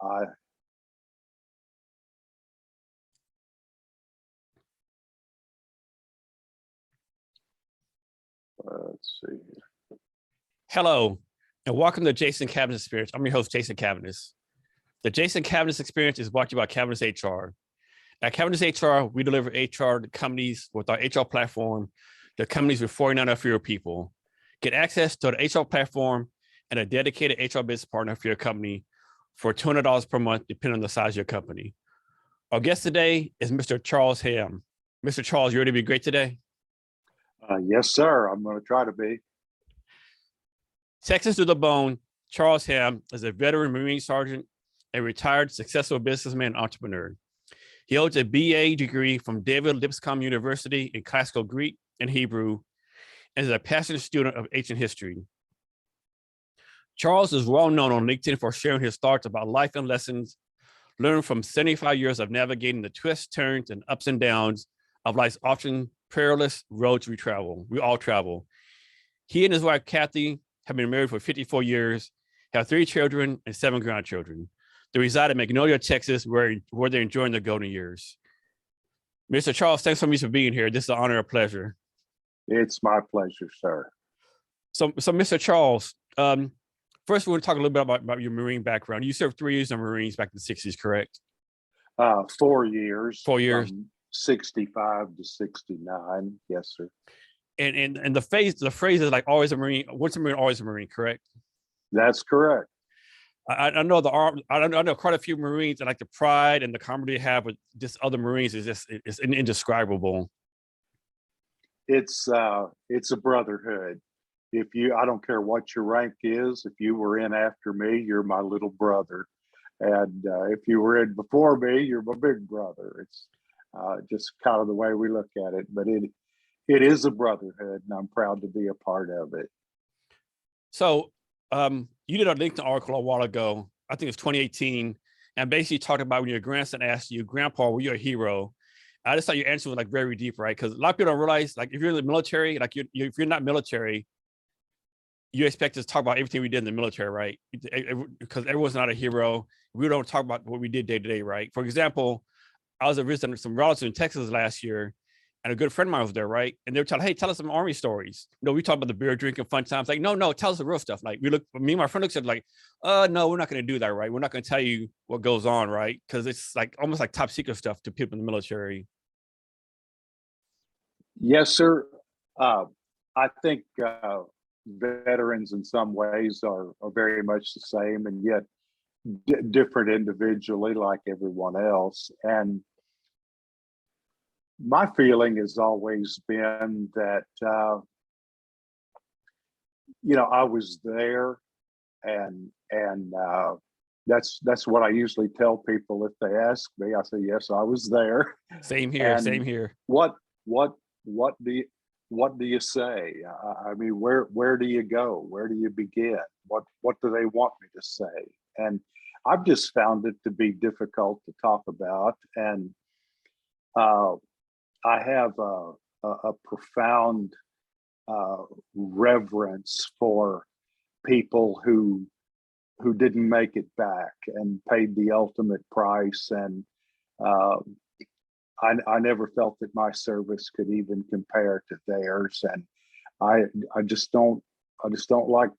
I let's see. Hello, and welcome to Jason Cavness Experience. I'm your host, Jason Cavness. The Jason Cavness Experience is brought to you by Cavness HR. At Cavness HR, we deliver HR to companies with our HR platform, to companies with 49 or fewer people. Get access to the HR platform and a dedicated HR business partner for your company for $200 per month, depending on the size of your company. Our guest today is Mr. Charles Hamm. Mr. Charles, you ready to be great today? Yes, sir. I'm going to try to be. Texas to the bone, Charles Hamm is a veteran Marine sergeant, a retired successful businessman and entrepreneur. He holds a BA degree from David Lipscomb University in classical Greek and Hebrew, and is a passionate student of ancient history. Charles is well known on LinkedIn for sharing his thoughts about life and lessons learned from 75 years of navigating the twists, turns, and ups and downs of life's often perilous roads we all travel. He and his wife, Kathy, have been married for 54 years, have 3 children and 7 grandchildren. They reside in Magnolia, Texas, where they're enjoying their golden years. Mr. Charles, thanks so much for being here. This is an honor and pleasure. It's my pleasure, sir. So Mr. Charles, first we want to talk a little bit about your Marine background. You served 3 years in the Marines back in the 60s, correct? 4 years. 4 years. From 65 to 69. Yes, sir. And the phrase is like always a Marine. Once a Marine, always a Marine, correct? That's correct. I know I know quite a few Marines, and like the pride and the camaraderie they have with just other Marines is indescribable. It's a brotherhood. I don't care what your rank is. If you were in after me, you're my little brother, and if you were in before me, you're my big brother. It's just kind of the way we look at it, but it is a brotherhood, and I'm proud to be a part of it. So you did a LinkedIn article a while ago, I think it's 2018, and basically talked about when your grandson asked you, Grandpa, were you a hero? I just thought your answer was like very deep, right? Because a lot of people don't realize, like if you're in the military, like if you're not military, you expect us to talk about everything we did in the military, right? Because everyone's not a hero. We don't talk about what we did day to day, right? For example, I was visiting some relatives in Texas last year, and a good friend of mine was there, right? And they were telling, hey, tell us some Army stories. We talk about the beer drinking, fun times. Like, no, tell us the real stuff. Like me and my friend looked at it like, no, we're not going to do that, right? We're not going to tell you what goes on, right? Because it's like almost like top secret stuff to people in the military. Yes, sir. I think veterans in some ways are very much the same, and yet different individually, like everyone else. And my feeling has always been that I was there, and that's what I usually tell people if they ask me. I say, yes, I was there. Same here. And same here. What do you say? I mean, where do you go? Where do you begin? What do they want me to say? And I've just found it to be difficult to talk about, and I have a profound reverence for people who didn't make it back and paid the ultimate price. And I never felt that my service could even compare to theirs. And I just don't like.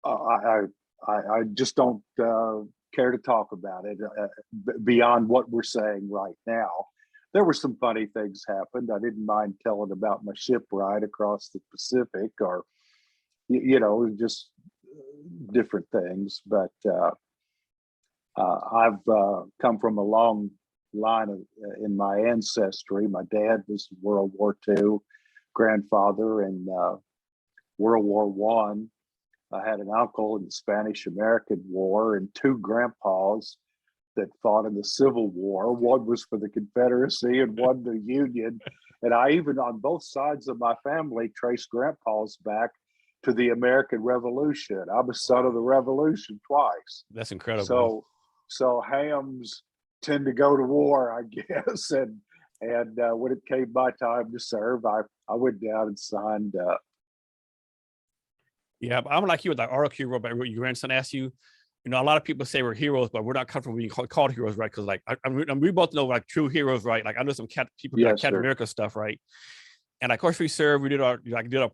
I just don't care to talk about it beyond what we're saying right now. There were some funny things happened. I didn't mind telling about my ship ride across the Pacific, or just different things. But I've come from a long line in my ancestry. My dad was World War II grandfather, and World War One. I had an uncle in the Spanish-American War, and 2 grandpas that fought in the Civil War. One was for the Confederacy and one the Union. And I even, on both sides of my family, traced grandpas back to the American Revolution. I'm a son of the Revolution twice. That's incredible. So hams tend to go to war, I guess. And when it came my time to serve, I went down and signed up. Yeah, I'm like you with that article you wrote about what your grandson asked you. you know, a lot of people say we're heroes, but we're not comfortable being called heroes, right? Because like we both know like true heroes, right? Like I know some people do like Yes, Captain sir. America stuff, right? And of course we serve, we did our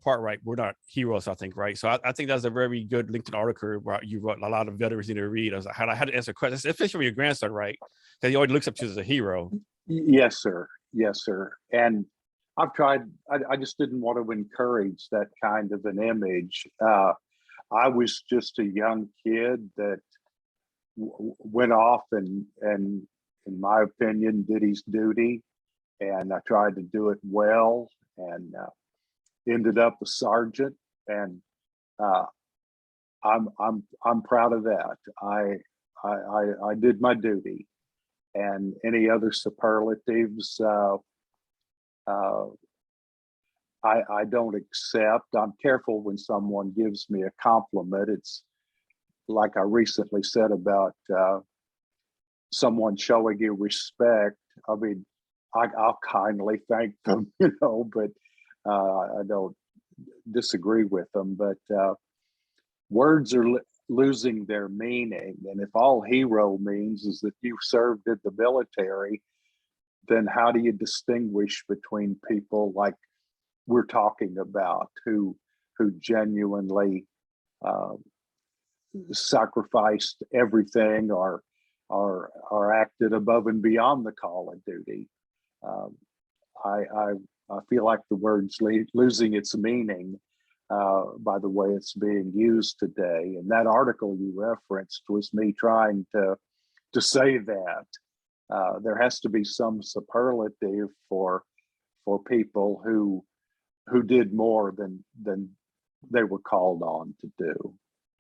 part, right? We're not heroes, I think, right? So I think that's a very good LinkedIn article where you wrote a lot of veterans need to read. I was like, I had to answer questions, especially for your grandson, right? Because he always looks up to you as a hero. Yes, sir. Yes, sir. And I've tried, I just didn't want to encourage that kind of an image. I was just a young kid that went off and, in my opinion, did his duty. And I tried to do it well, and ended up a sergeant. And uh, I'm proud of that. I did my duty, and any other superlatives I don't accept. I'm careful when someone gives me a compliment. It's like I recently said about someone showing you respect. I mean, I'll kindly thank them, you know, but I don't disagree with them. But words are losing their meaning. And if all hero means is that you served in the military, then how do you distinguish between people like we're talking about who genuinely uh, sacrificed everything or acted above and beyond the call of duty? Um, I feel like the word's losing its meaning by the way it's being used today. And that article you referenced was me trying to say that there has to be some superlative for people who did more than they were called on to do.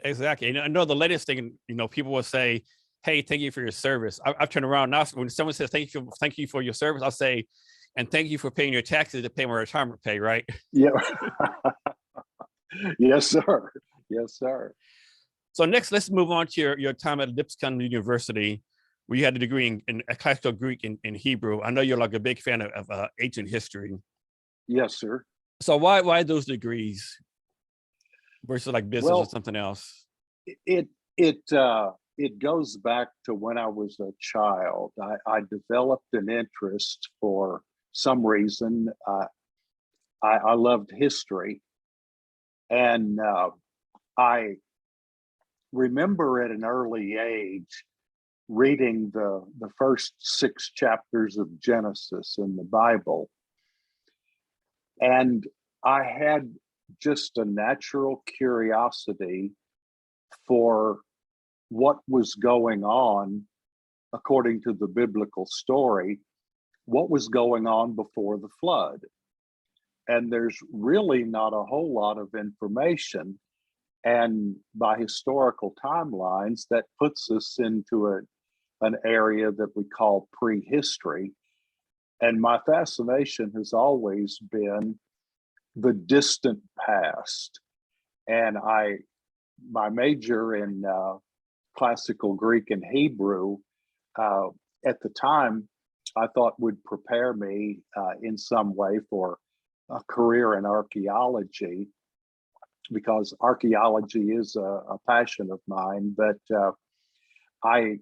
Exactly. And I know the latest thing, you know, people will say, hey, thank you for your service. I've turned around now. When someone says thank you for your service, I'll say, and thank you for paying your taxes to pay my retirement pay, right? Yeah. Yes, sir. Yes, sir. So next, let's move on to your time at Lipscomb University, where you had a degree in classical Greek and Hebrew. I know you're like a big fan of ancient history. Yes, sir. So why those degrees versus like business or Well, something else? it goes back to when I was a child. I developed an interest for some reason. I loved history, and I remember at an early age reading the first 6 chapters of Genesis in the Bible, and I had just a natural curiosity for what was going on according to the biblical story, what was going on before the flood. And there's really not a whole lot of information. And by historical timelines, that puts us into an area that we call prehistory. And my fascination has always been the distant past. And my major in classical Greek and Hebrew at the time, I thought would prepare me in some way for a career in archaeology, because archaeology is a passion of mine. But I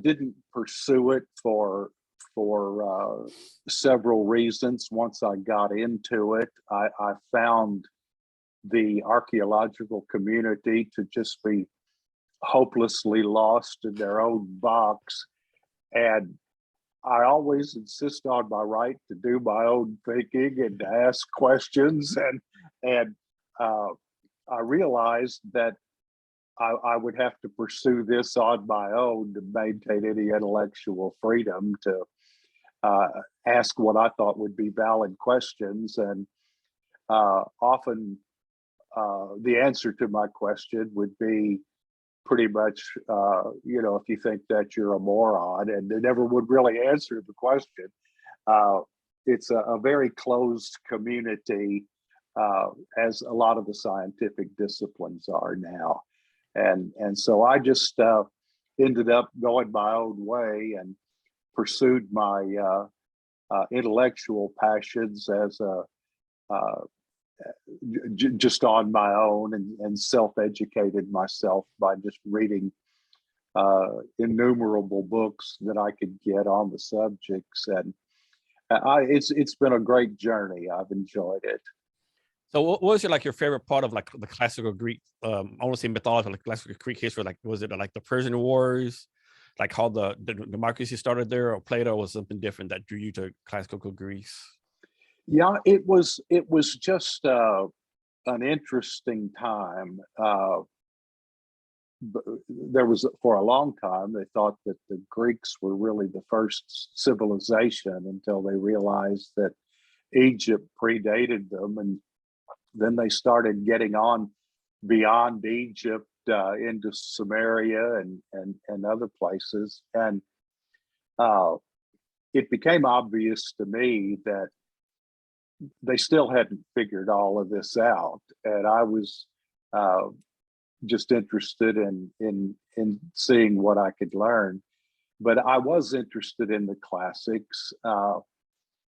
didn't pursue it for several reasons. Once I got into it, I found the archaeological community to just be hopelessly lost in their own box. And I always insist on my right to do my own thinking and to ask questions. And I realized that I would have to pursue this on my own to maintain any intellectual freedom to ask what I thought would be valid questions. And often the answer to my question would be pretty much, you know, if you think that you're a moron, and they never would really answer the question. It's a very closed community, as a lot of the scientific disciplines are now. And so I just ended up going my own way and pursued my intellectual passions as a just on my own, and self-educated myself by just reading innumerable books that I could get on the subjects. And it's been a great journey. I've enjoyed it. So what was your favorite part of like the classical Greek, I want to say mythology, like classical Greek history? Like, was it like the Persian Wars, like how the democracy started there, or Plato, was something different that drew you to classical Greece? Yeah, it was just an interesting time. There was, for a long time, they thought that the Greeks were really the first civilization, until they realized that Egypt predated them, and then they started getting on beyond Egypt into Samaria and other places, and it became obvious to me that they still hadn't figured all of this out, and I was just interested in seeing what I could learn. But I was interested in the classics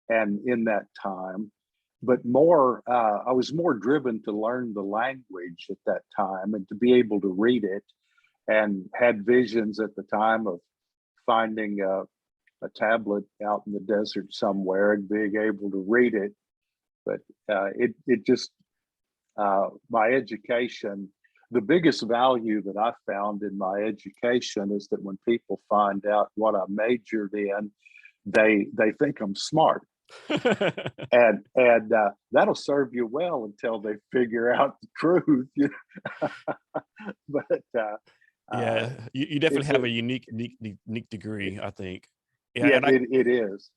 and in that time, but more I was more driven to learn the language at that time and to be able to read it, and had visions at the time of finding a tablet out in the desert somewhere and being able to read it. But it just, my education, the biggest value that I found in my education is that when people find out what I majored in, they think I'm smart. and that'll serve you well until they figure out the truth. But yeah, you definitely have a unique degree, I think. Yeah, and it is.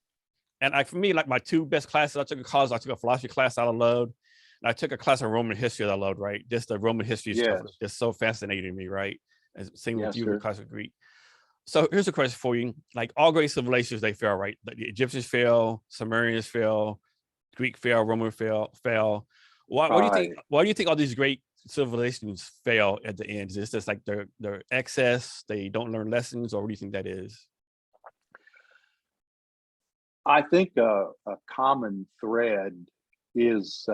And like for me, like my two best classes I took in college, I took a philosophy class that I loved, and I took a class of Roman history that I loved. Right, just the Roman history stuff was just so fascinating to me. Right, and same with you with classical Greek. So here's a question for you: like all great civilizations, they fail, right? The Egyptians fail, Sumerians fail, Greek fail, Roman fail. Why do you think? Why do you think all these great civilizations fail at the end? Is this just like their excess? They don't learn lessons, or what do you think that is? I think a common thread is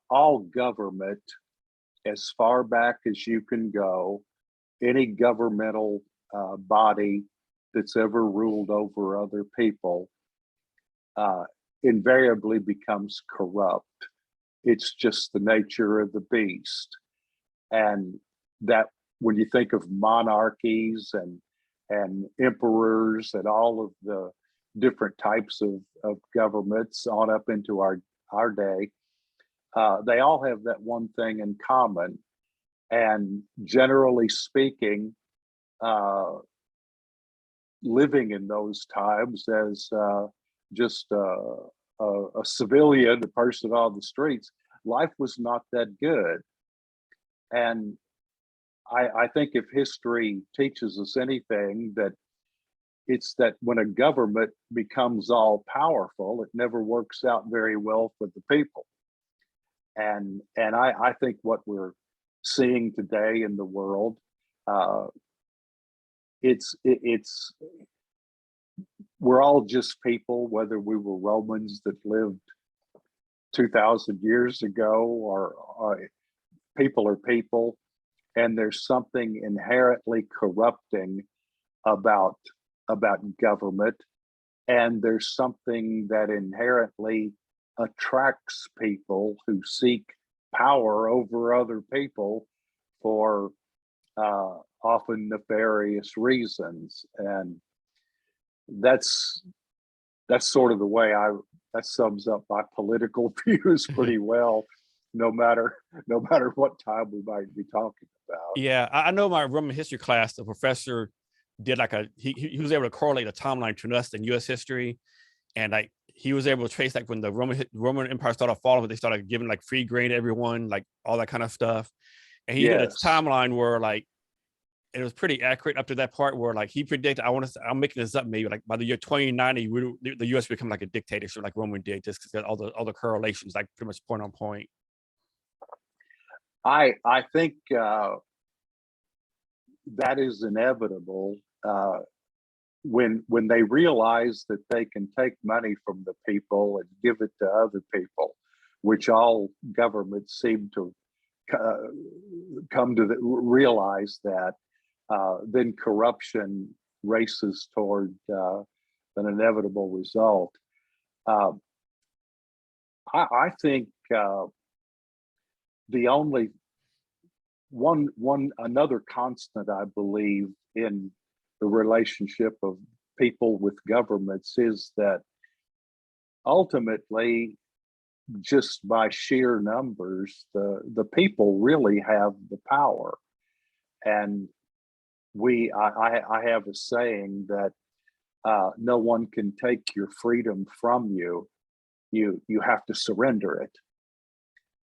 all government, as far back as you can go, any governmental body that's ever ruled over other people invariably becomes corrupt. It's just the nature of the beast. And that, when you think of monarchies and emperors and all of the different types of governments on up into our day, they all have that one thing in common. And generally speaking, living in those times as just a civilian, a person on the streets, life was not that good. And I think if history teaches us anything, that it's that when a government becomes all powerful, it never works out very well for the people. And I think what we're seeing today in the world, it's we're all just people, whether we were Romans that lived 2,000 years ago, or people are people. And there's something inherently corrupting about government, and there's something that inherently attracts people who seek power over other people for often nefarious reasons. And that's sort of the way that sums up my political views pretty well, no matter what time we might be talking about. Yeah, I know my Roman history class, the professor did like he was able to correlate a timeline between us and U.S. history, and like he was able to trace like when the Roman Empire started falling, they started giving like free grain to everyone, like all that kind of stuff. And he did a timeline where like it was pretty accurate up to that part where like he predicted, I'm making this up, maybe like by the year 2090, the U.S. become like a dictatorship like Roman did, just because all the correlations like pretty much point on point. I think that is inevitable. when they realize that they can take money from the people and give it to other people, which all governments seem to come to realize that, then corruption races toward an inevitable result. I think the only another constant I believe in the relationship of people with governments is that ultimately, just by sheer numbers, the people really have the power. And I have a saying that no one can take your freedom from you. You have to surrender it.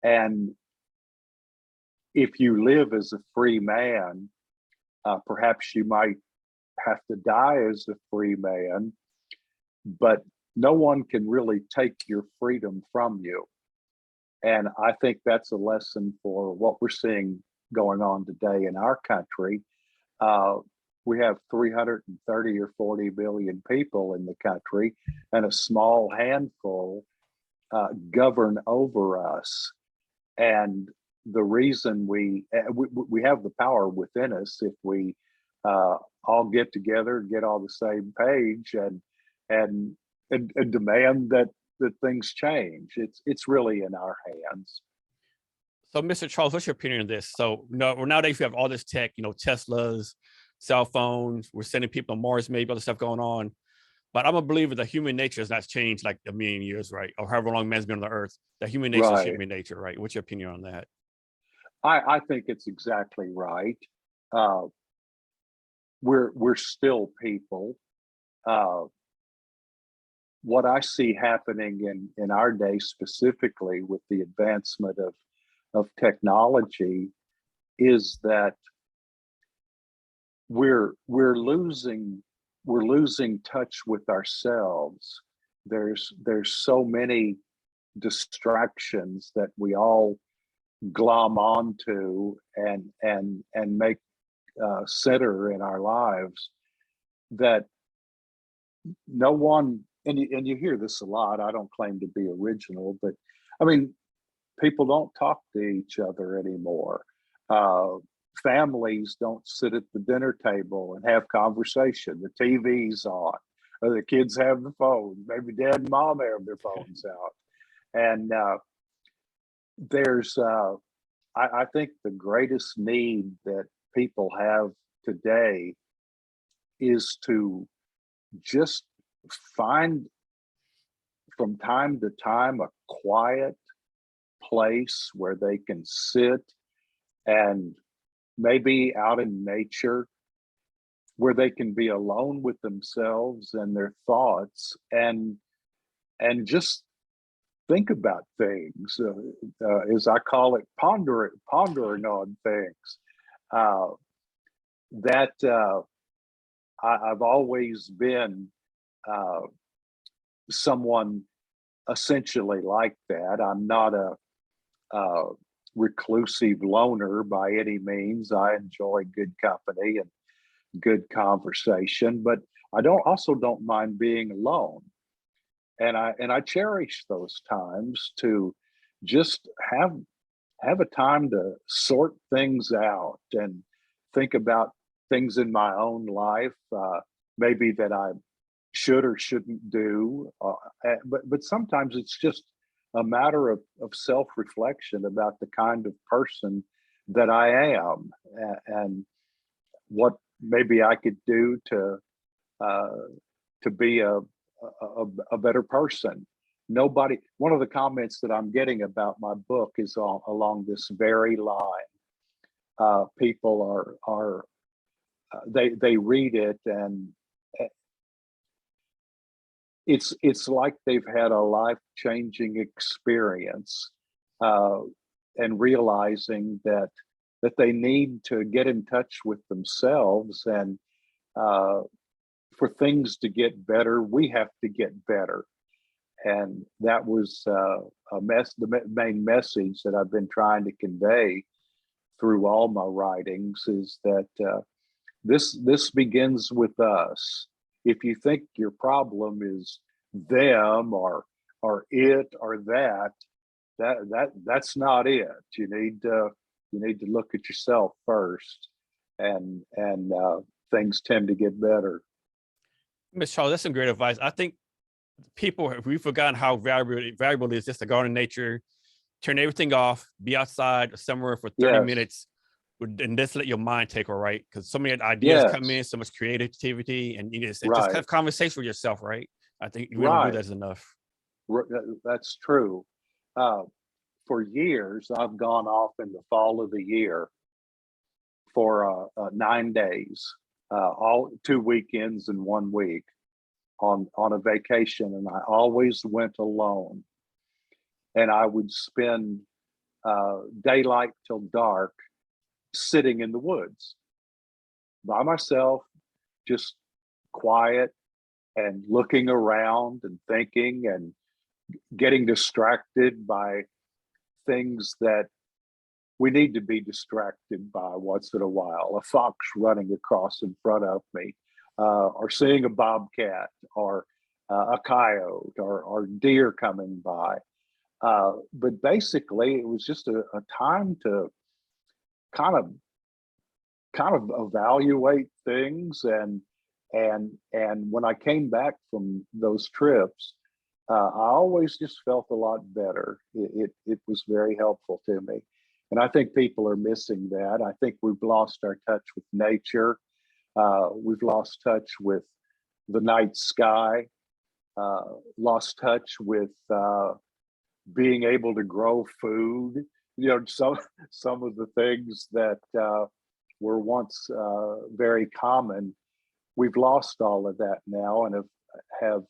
And if you live as a free man, perhaps you might have to die as a free man, but no one can really take your freedom from you. And I think that's a lesson for what we're seeing going on today in our country. We have 330 or 40 million people in the country, and a small handful govern over us. And the reason we have the power within us if we all get together, get on the same page, and demand that things change. It's really in our hands. So, Mr. Charles, what's your opinion on this? So, nowadays we have all this tech, Teslas, cell phones. We're sending people to Mars, maybe other stuff going on. But I'm a believer that human nature has not changed like a million years, right? Or however long man's been on the earth. That human nature is human nature, right? What's your opinion on that? I think it's exactly right. We're still people. What I see happening in our day specifically with the advancement of technology is that we're losing touch with ourselves. There's so many distractions that we all glom onto and make center in our lives, that no one, and you hear this a lot. I don't claim to be original, but I mean, people don't talk to each other anymore. Families don't sit at the dinner table and have conversation. The TV's on, or the kids have the phone. Maybe dad and mom have their phones out. And there's, I think the greatest need that people have today is to just find from time to time a quiet place where they can sit, and maybe out in nature where they can be alone with themselves and their thoughts, and just think about things, as I call it, pondering on things. I've always been someone essentially like that. I'm not a reclusive loner by any means. I enjoy good company and good conversation, but I don't mind being alone. And I cherish those times to just have a time to sort things out and think about things in my own life, maybe that I should or shouldn't do. But sometimes it's just a matter of self-reflection about the kind of person that I am, and what maybe I could do to be a better person. One of the comments that I'm getting about my book is along this very line. People are they read it, and it's like they've had a life-changing experience, and realizing that they need to get in touch with themselves, and for things to get better, we have to get better. And that was the main message that I've been trying to convey through all my writings, is that this begins with us. if you think your problem is them or it or that's not it. You need to look at yourself first, and things tend to get better. Ms. Charles, that's some great advice. I think we've forgotten how valuable it is just to go out in nature, turn everything off, be outside or somewhere for 30 Yes. minutes, and just let your mind take over, right? Because so many ideas come in, Yes. so much creativity, and just Right. have conversation with yourself, right? I think we don't do Right. that enough. That's true. For years, I've gone off in the fall of the year for 9 days, all 2 weekends and 1 week on a vacation, and I always went alone. And I would spend daylight till dark sitting in the woods by myself, just quiet and looking around and thinking and getting distracted by things that we need to be distracted by once in a while. A fox running across in front of me, or seeing a bobcat, or a coyote, or deer coming by. But basically, it was just a time to kind of evaluate things, and when I came back from those trips, I always just felt a lot better. It was very helpful to me, and I think people are missing that. I think we've lost our touch with nature. We've lost touch with the night sky. Lost touch with being able to grow food. Some of the things that were once very common, we've lost all of that now, and have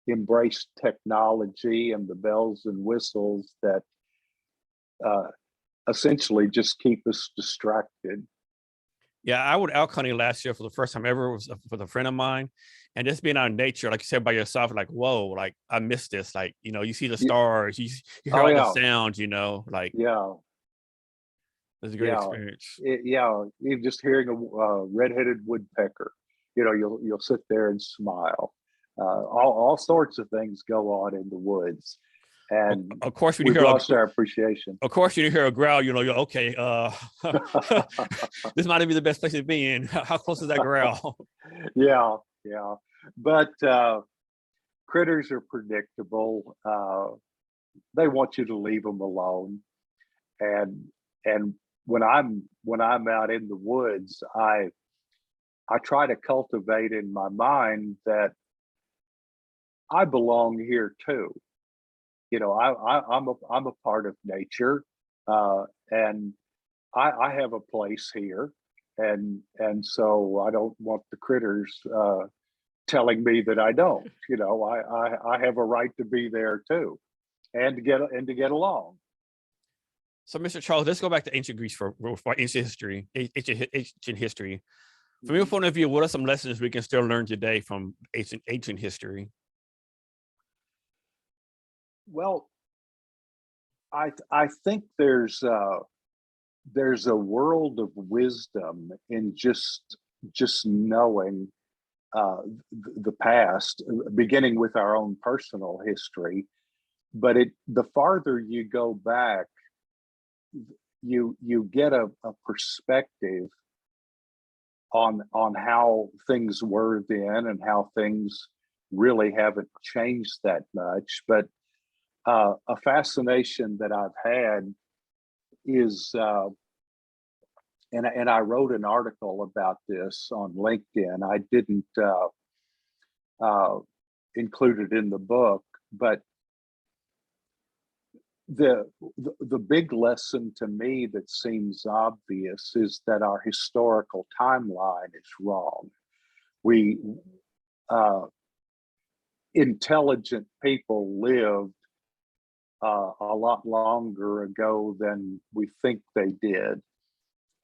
embraced technology and the bells and whistles that essentially just keep us distracted. Yeah, I went elk hunting last year for the first time ever. It was with a friend of mine, and just being out in nature, like you said, by yourself, like, whoa, like I missed this. Like, you see the stars, you hear all the sounds, like, Yeah. it's a great experience. Even just hearing a red-headed woodpecker, you'll sit there and smile. All sorts of things go on in the woods, and of course, when we've lost our appreciation. Of course, you hear a growl, you're okay. This might be the best place to be in. How close is that growl? Yeah. But critters are predictable. They want you to leave them alone, and when I'm out in the woods, I try to cultivate in my mind that I belong here too. I'm a part of nature, and I have a place here, and so I don't want the critters telling me that I don't. I have a right to be there too, and to get along. So, Mr. Charles, let's go back to ancient Greece for ancient history. Ancient history. From your point of view, what are some lessons we can still learn today from ancient history? Well, I think there's a world of wisdom in just knowing the past, beginning with our own personal history. But the farther you go back, you get a perspective on how things were then and how things really haven't changed that much. But a fascination that I've had is, and I wrote an article about this on LinkedIn. I didn't include it in the book, but the big lesson to me that seems obvious is that our historical timeline is wrong. We intelligent people lived a lot longer ago than we think they did.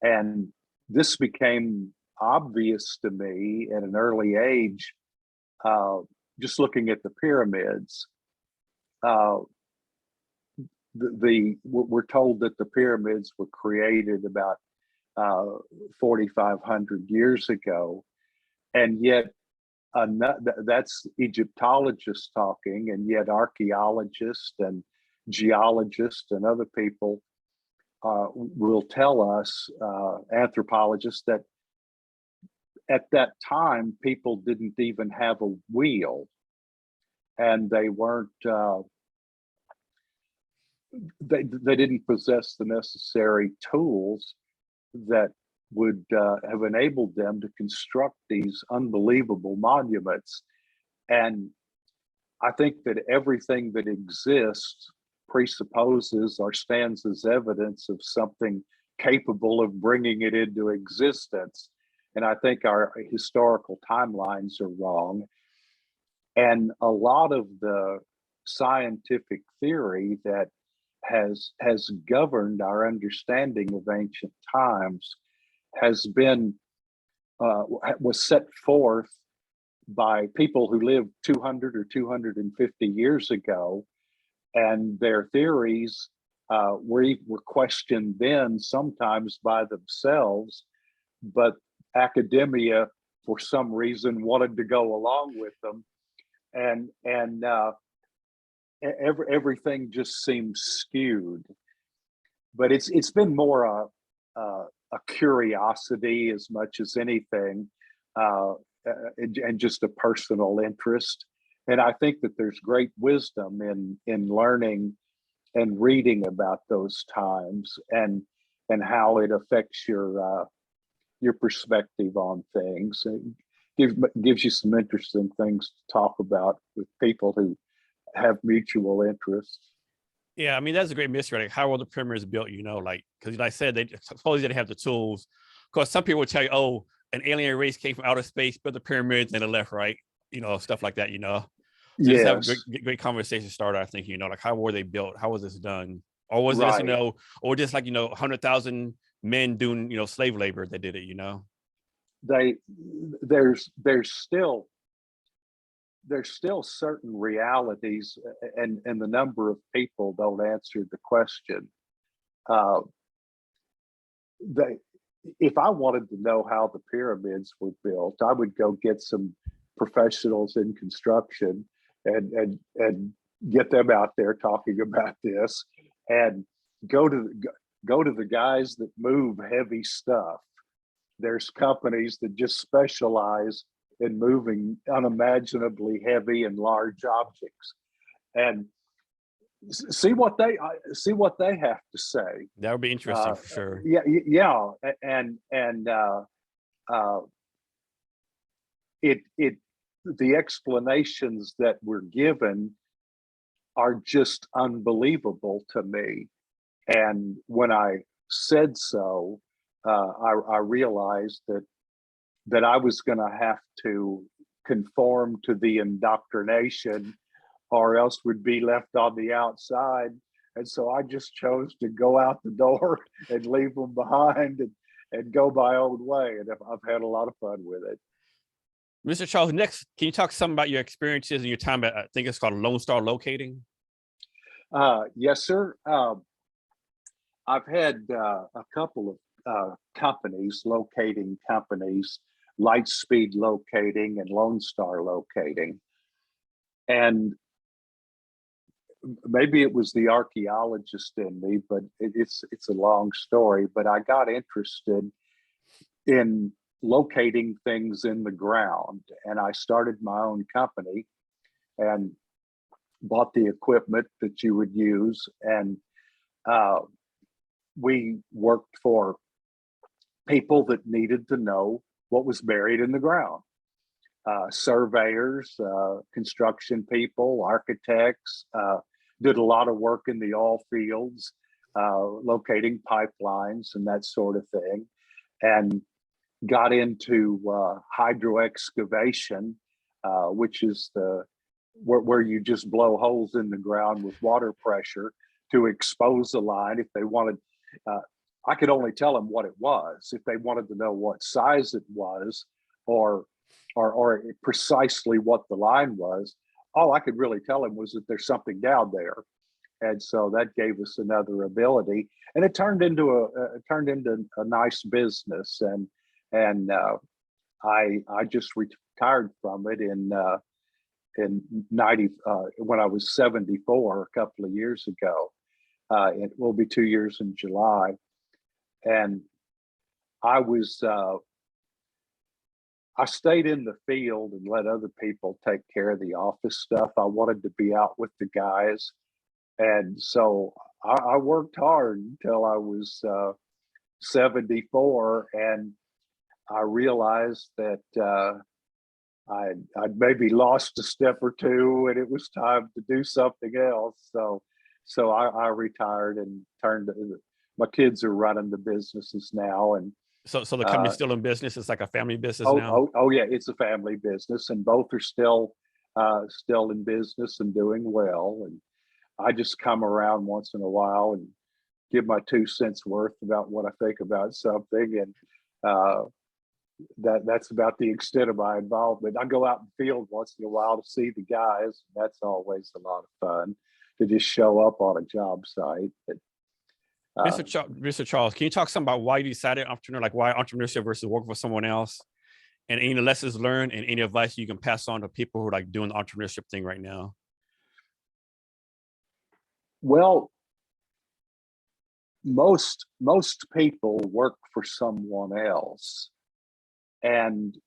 And this became obvious to me at an early age, just looking at the pyramids. We're told that the pyramids were created about 4,500 years ago, and yet that's Egyptologists talking, and yet archaeologists and geologists and other people will tell us, anthropologists, that at that time people didn't even have a wheel, and they weren't they didn't possess the necessary tools that would have enabled them to construct these unbelievable monuments. And I think that everything that exists presupposes or stands as evidence of something capable of bringing it into existence. And I think our historical timelines are wrong. And a lot of the scientific theory that has governed our understanding of ancient times has been was set forth by people who lived 200 or 250 years ago, and their theories were questioned then, sometimes by themselves, but academia for some reason wanted to go along with them, and everything just seems skewed. But it's been more a curiosity as much as anything, and just a personal interest. And I think that there's great wisdom in learning and reading about those times, and how it affects your perspective on things. It gives you some interesting things to talk about with people who have mutual interests. Yeah, I mean, that's a great mystery. Like, how were the pyramids built? Like, because like I said, they supposedly didn't have the tools. Of course, some people would tell you, oh, an alien race came from outer space, built the pyramids, and they left, right? Stuff like that. So just have a great conversation starter. I think, like, how were they built? How was this done? Or was this, or just like 100,000 men doing, slave labor that did it? There's still certain realities, and the number of people don't answer the question. If I wanted to know how the pyramids were built, I would go get some professionals in construction and get them out there talking about this, and go to the guys that move heavy stuff. There's companies that just specialize in moving unimaginably heavy and large objects, and see what they have to say. That would be interesting for sure. Yeah, and the explanations that were given are just unbelievable to me. And when I said so, I realized that I was going to have to conform to the indoctrination, or else would be left on the outside. And so I just chose to go out the door and leave them behind, and go my own way. And I've had a lot of fun with it. Mr. Charles, next, can you talk some about your experiences and your time at, I think it's called Lone Star Locating? Yes, sir. I've had a couple of companies, locating companies, Lightspeed Locating and Lone Star Locating. And maybe it was the archaeologist in me, but it's a long story. But I got interested in locating things in the ground, and I started my own company and bought the equipment that you would use, and we worked for people that needed to know what was buried in the ground. Surveyors, construction people, architects, did a lot of work in the oil fields, locating pipelines and that sort of thing, and got into hydro excavation, which is where you just blow holes in the ground with water pressure to expose a line. If they wanted, I could only tell them what it was. If they wanted to know what size it was, or precisely what the line was, all I could really tell them was that there's something down there. And so that gave us another ability, and it turned into a nice business. And I just retired from it in 90 when I was 74 a couple of years ago. It will be 2 years in July, and I was I stayed in the field and let other people take care of the office stuff. I wanted to be out with the guys, and so I worked hard until I was 74, and I realized that I'd maybe lost a step or two, and it was time to do something else. So I retired and turned. My kids are running the businesses now, and So the company's still in business. It's like a family business oh, now. oh yeah, it's a family business, and both are still in business and doing well. And I just come around once in a while and give my 2 cents worth about what I think about something, and that's about the extent of my involvement. I go out in the field once in a while to see the guys. That's always a lot of fun to just show up on a job site. But, Mr. Charles, can you talk some about why you decided entrepreneur, like why entrepreneurship versus working for someone else, and any lessons learned and any advice you can pass on to people who are like doing the entrepreneurship thing right now? well, most people work for someone else, and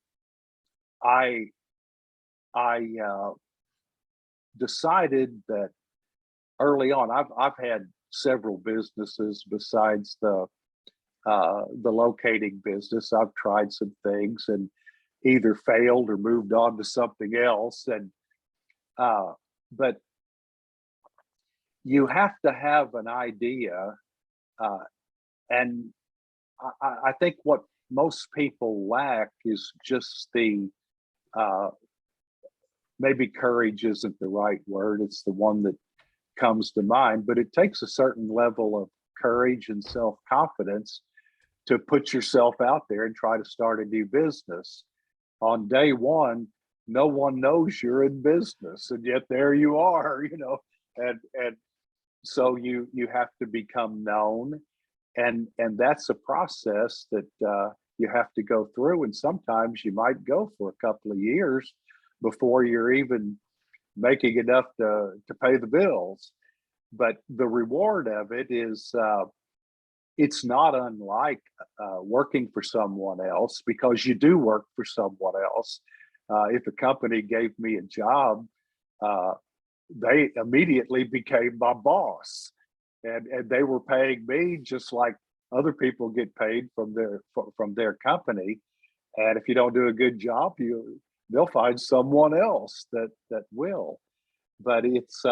I decided that early on. I've had several businesses besides the locating business. I've tried some things and either failed or moved on to something else. And but you have to have an idea, and I think what most people lack is just the maybe courage isn't the right word. It's the one that comes to mind, but it takes a certain level of courage and self-confidence to put yourself out there and try to start a new business. On day one, no one knows you're in business, and yet there you are, and so you have to become known, and that's a process that you have to go through, and sometimes you might go for a couple of years before you're even making enough to pay the bills. But the reward of it is it's not unlike working for someone else, because you do work for someone else. If a company gave me a job, they immediately became my boss, and they were paying me just like other people get paid from their company. And if you don't do a good job, they'll find someone else that will. But it's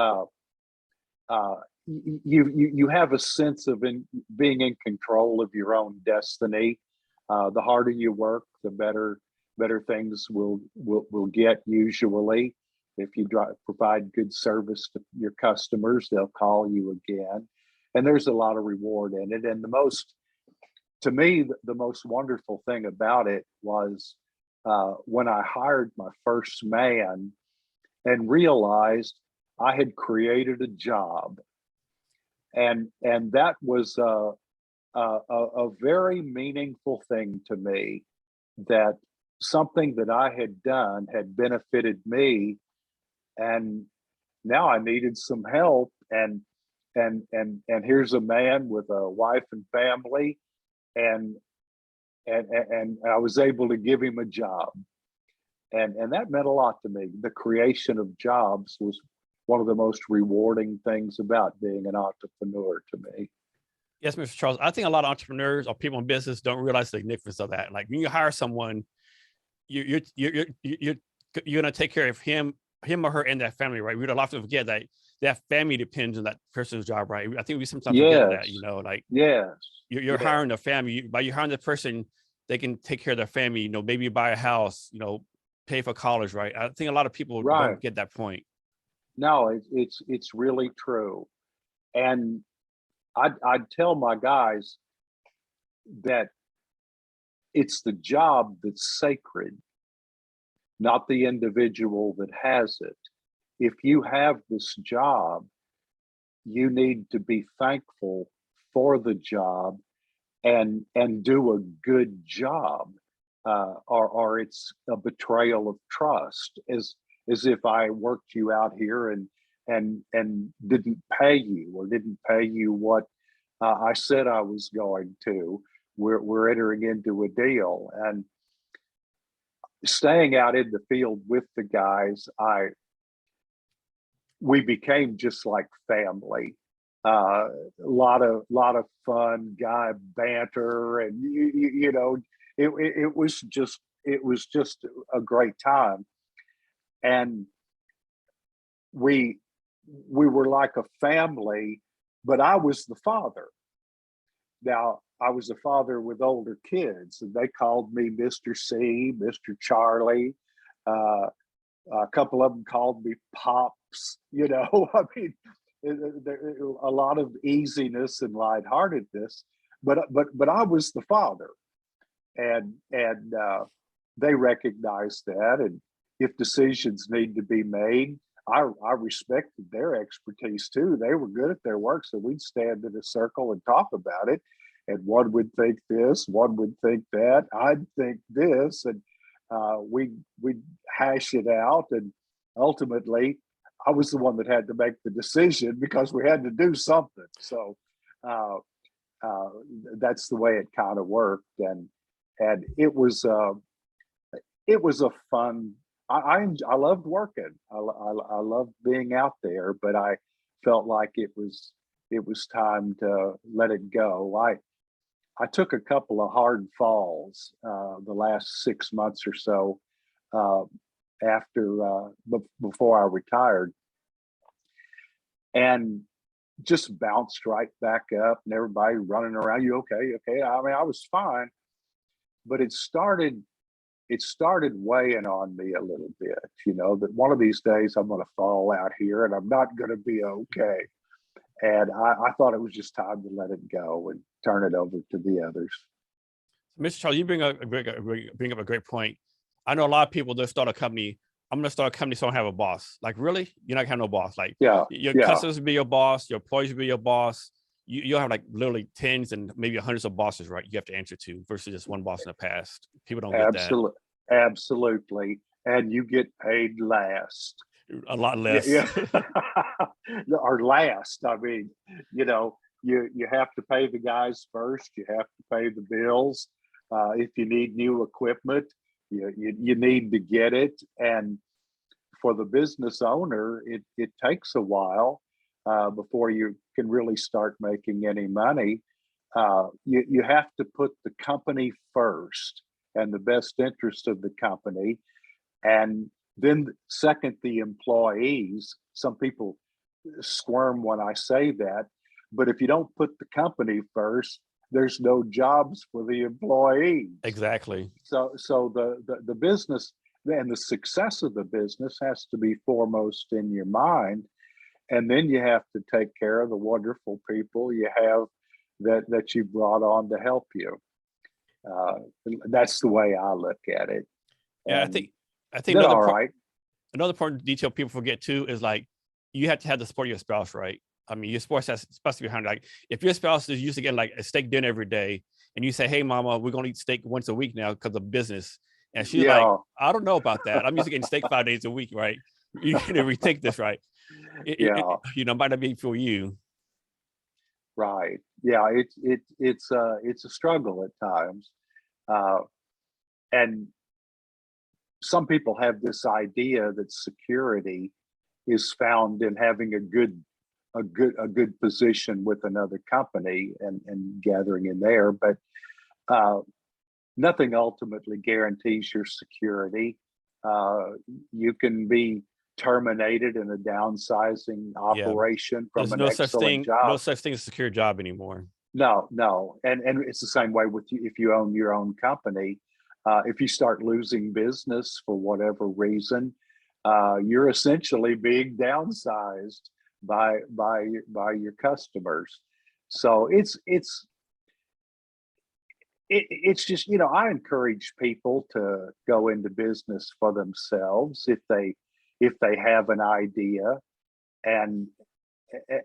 you have a sense of being in control of your own destiny. The harder you work, the better things will get usually. If you provide good service to your customers, they'll call you again, and there's a lot of reward in it. And to me, the most wonderful thing about it was when I hired my first man and realized I had created a job, and that was a very meaningful thing to me, that something that I had done had benefited me, and now I needed some help, and here's a man with a wife and family, and I was able to give him a job, and that meant a lot to me. The creation of jobs was one of the most rewarding things about being an entrepreneur to me. Yes, Mr. Charles. I think a lot of entrepreneurs or people in business don't realize the significance of that. Like when you hire someone, you're gonna take care of him or her and their family, right? We'd often forget that their family depends on that person's job, right? I think we sometimes forget that, like you're hiring a family. By you hiring the person, they can take care of their family, maybe buy a house, pay for college, right? I think a lot of people don't get that point. No, it's really true. And I'd tell my guys that it's the job that's sacred, not the individual that has it. If you have this job, you need to be thankful for the job and do a good job. or it's a betrayal of trust, as if I worked you out here and didn't pay you, or didn't pay you what I said I was going to. We're entering into a deal, and staying out in the field with the guys, we became just like family. A lot of fun, guy banter, and you know, it was just a great time, and we were like a family. But I was the father. Now, I was a father with older kids, and they called me Mr. C, Mr. Charlie. Uh, a couple of them called me Pops. You know, I mean, a lot of easiness and lightheartedness. But I was the father, and they recognized that. And if decisions need to be made, I respected their expertise too. They were good at their work, so we'd stand in a circle and talk about it. And one would think this, one would think that, I'd think this, and we'd hash it out. And ultimately, I was the one that had to make the decision because we had to do something. So that's the way it kind of worked, and it was a fun. I loved working. I loved being out there, but I felt like it was time to let it go. I took a couple of hard falls the last 6 months or so before I retired, and just bounced right back up, and everybody running around. You okay? Okay. I mean, I was fine, but it started weighing on me a little bit, you know, that one of these days I'm going to fall out here and I'm not going to be okay. And I thought it was just time to let it go and turn it over to the others. Mr. Charlie, you bring up a great point. I know a lot of people that start a company. I'm going to start a company so I don't have a boss. Like, really? You're not going to have no boss. Like, your customers will be your boss, your employees will be your boss. You'll have like literally tens and maybe hundreds of bosses, right? You have to answer to, versus just one boss in the past. People don't get that. Absolutely. And you get paid last. A lot less. Yeah. Or last. I mean, you know, you have to pay the guys first. You have to pay the bills. If you need new equipment, you need to get it. And for the business owner, it takes a while before you can really start making any money. You have to put the company first and the best interest of the company, and then second, the employees. Some people squirm when I say that, but if you don't put the company first, there's no jobs for the employees. Exactly. So the business and the success of the business has to be foremost in your mind. And then you have to take care of the wonderful people you have that you brought on to help you. That's the way I look at it. Yeah, and I think another right. Another important detail people forget too is like, you have to have the support of your spouse, right? I mean, your spouse has supposed to be behind. Like, if your spouse is used to getting like a steak dinner every day, and you say, "Hey, mama, we're gonna eat steak once a week now because of business," and she's like, "I don't know about that. I'm used to getting steak 5 days a week, right? You need to rethink this, right? You know, might not be for you." Right. Yeah. It's a struggle at times, and some people have this idea that security is found in having a good position with another company and gathering in there, but nothing ultimately guarantees your security. You can be terminated in a downsizing operation from There's an excellent job. No such thing as a secure job anymore. No, and it's the same way with you if you own your own company. If you start losing business for whatever reason, you're essentially being downsized by your customers. So it's just, you know, I encourage people to go into business for themselves if they have an idea, and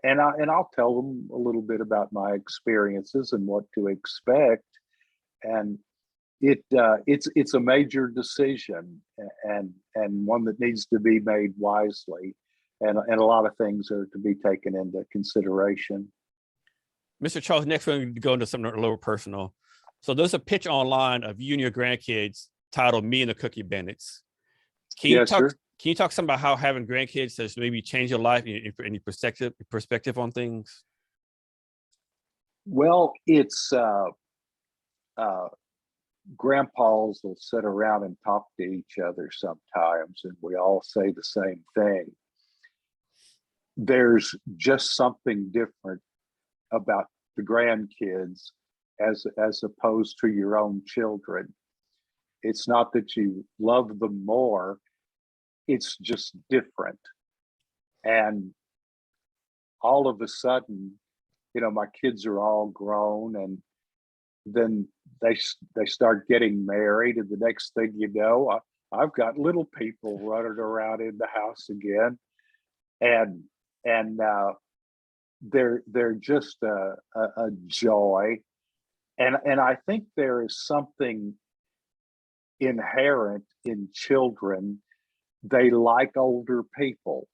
I'll tell them a little bit about my experiences and what to expect. And it's a major decision, and one that needs to be made wisely, and a lot of things are to be taken into consideration. Mr. Charles, next we're going to go into something a little personal. So there's a pitch online of you and your grandkids titled "Me and the Cookie Bandits." Can you Yes, talk? sir. Can you talk some about how having grandkids has maybe changed your life, any perspective on things? Well, it's grandpas will sit around and talk to each other sometimes, and we all say the same thing. There's just something different about the grandkids as opposed to your own children. It's not that you love them more, it's just different. And all of a sudden, my kids are all grown, and then they start getting married, and the next thing you know, I've got little people running around in the house again, and they're just a joy, and I think there is something inherent in children. They like older people.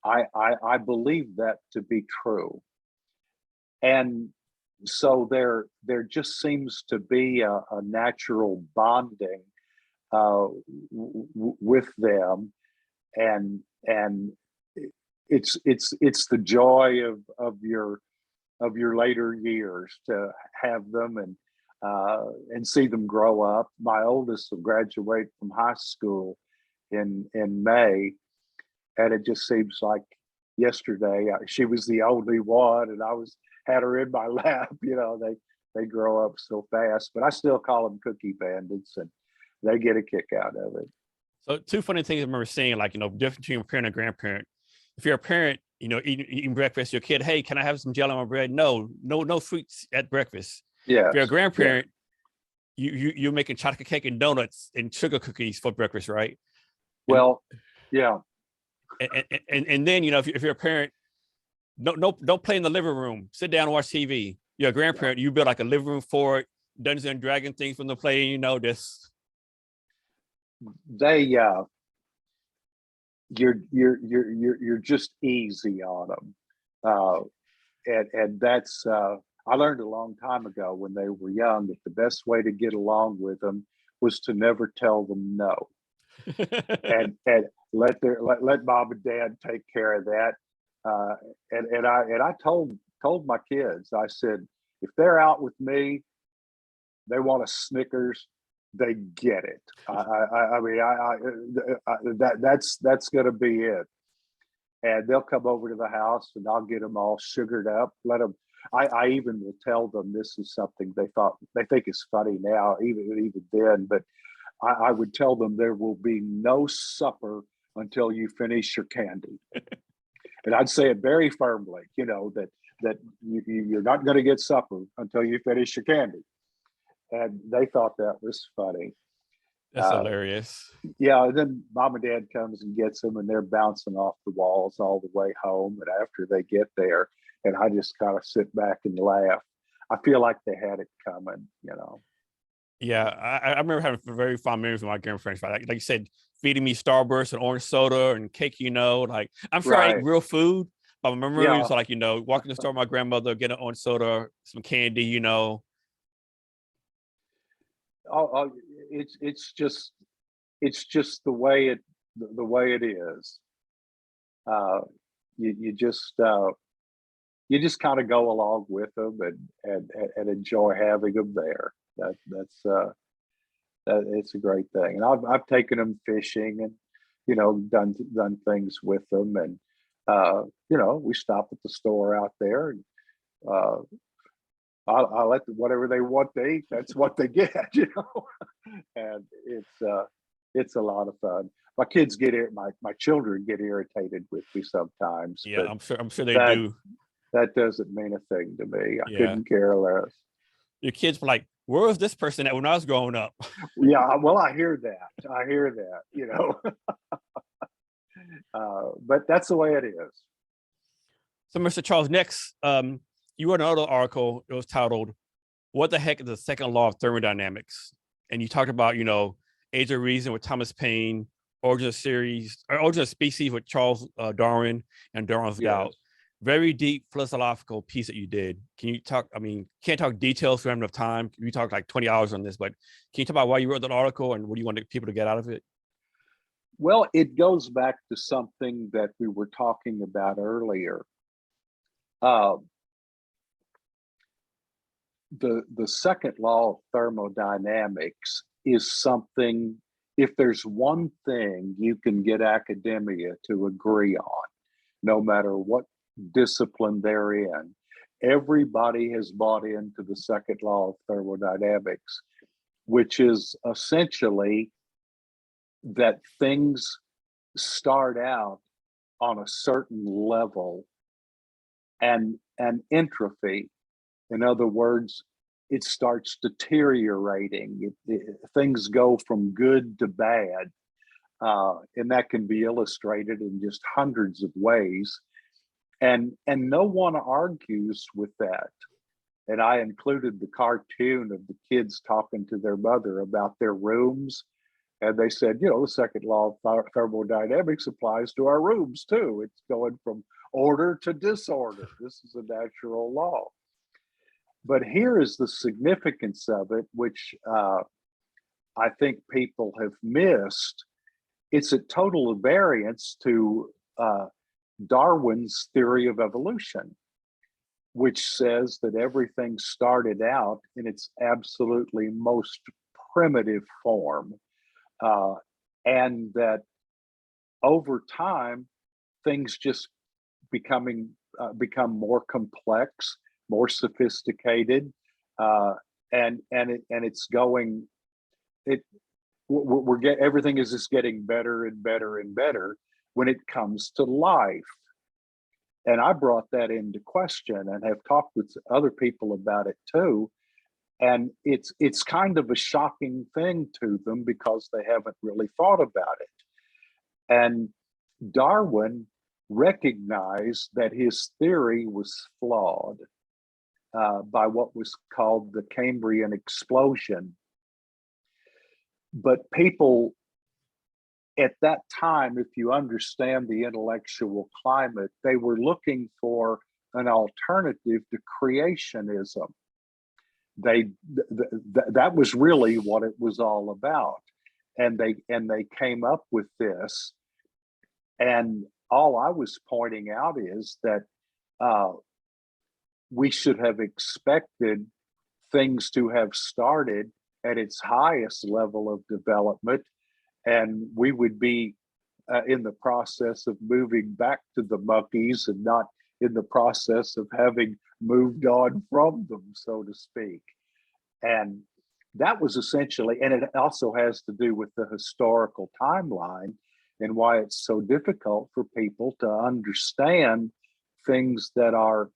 I believe that to be true, and so there just seems to be a natural bonding with them, and it's the joy of your later years to have them and see them grow up. My oldest will graduate from high school in May, and it just seems like yesterday. She was the only one, and I had her in my lap. They grow up so fast, but I still call them cookie bandits, and they get a kick out of it. So two funny things I remember seeing, difference between a parent and grandparent. If you're a parent, eating breakfast, your kid, hey, can I have some jelly on my bread? No sweets at breakfast. Yeah. If you're a grandparent, you're making chocolate cake and donuts and sugar cookies for breakfast, right? Well, yeah. And then, if you're a parent, don't play in the living room. Sit down and watch TV. You're a grandparent, you build like a living room for it, Dungeons and Dragon things from the play, this. They you're just easy on them, and that's I learned a long time ago when they were young that the best way to get along with them was to never tell them no, and let mom and dad take care of that. And I told my kids, I said, if they're out with me, they want a Snickers, they get it. That's going to be it. And they'll come over to the house, and I'll get them all sugared up. Let them. I even will tell them this is something they think is funny now, even then. But I would tell them there will be no supper until you finish your candy. And I'd say it very firmly, that you're not going to get supper until you finish your candy. And they thought that was funny. That's hilarious. Yeah, and then mom and dad comes and gets them, and they're bouncing off the walls all the way home. And after they get there, and I just kind of sit back and laugh. I feel like they had it coming, Yeah, I remember having very fond memories of my grandparents. Like you said, feeding me Starburst and orange soda and cake. I'm sure I ate real food, but my memories are walking to the store with my grandmother, getting an orange soda, some candy. Oh, it's just the way it is. You just kind of go along with them and enjoy having them there. It's a great thing. And I've taken them fishing and done things with them, and we stop at the store out there, and I'll let them, whatever they want to eat, that's what they get, and it's a lot of fun. My kids my children get irritated with me sometimes. Yeah, I'm sure they do. That doesn't mean a thing to me. I Yeah. couldn't care less. Your kids were like, where was this person at when I was growing up? Yeah, well, I hear that, but that's the way it is. So, Mr. Charles, next, you wrote another article. It was titled, "What the heck is the second law of thermodynamics?" and you talked about, Age of Reason with Thomas Paine, Origin of Species with Charles Darwin and Darwin's Doubt. Yes. Very deep philosophical piece that you did. Can you talk? I mean, can't talk details, we don't have enough time. We talked like 20 hours on this, but can you talk about why you wrote that article and what do you want people to get out of it? Well, it goes back to something that we were talking about earlier. The second law of thermodynamics is something, if there's one thing you can get academia to agree on, no matter what discipline they're in, everybody has bought into the second law of thermodynamics, which is essentially that things start out on a certain level and entropy. In other words, it starts deteriorating. Things go from good to bad, and that can be illustrated in just hundreds of ways. And no one argues with that. And I included the cartoon of the kids talking to their mother about their rooms. And they said, the second law of thermodynamics applies to our rooms too. It's going from order to disorder. This is a natural law. But here is the significance of it, which I think people have missed. It's a total variance to Darwin's theory of evolution, which says that everything started out in its absolutely most primitive form, and that over time, things just become more complex, more sophisticated, and it's going. Everything is just getting better and better and better when it comes to life. And I brought that into question and have talked with other people about it too. And it's kind of a shocking thing to them because they haven't really thought about it. And Darwin recognized that his theory was flawed by what was called the Cambrian explosion. But people at that time, if you understand the intellectual climate, they were looking for an alternative to creationism. That was really what it was all about, and they came up with this. And all I was pointing out is that we should have expected things to have started at its highest level of development, and we would be in the process of moving back to the monkeys and not in the process of having moved on from them, so to speak. And that was essentially, and it also has to do with the historical timeline and why it's so difficult for people to understand things that are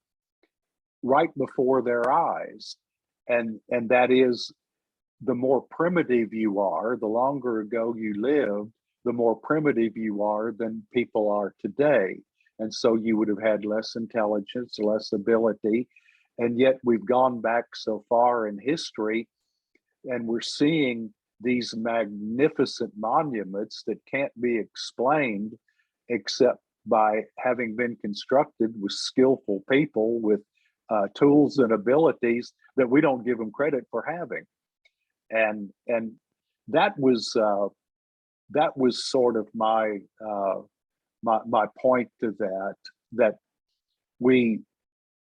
right before their eyes. And that is, the more primitive you are, the longer ago you lived, the more primitive you are than people are today. And so you would have had less intelligence, less ability. And yet we've gone back so far in history, and we're seeing these magnificent monuments that can't be explained except by having been constructed with skillful people with tools and abilities that we don't give them credit for having. And that was sort of my point to that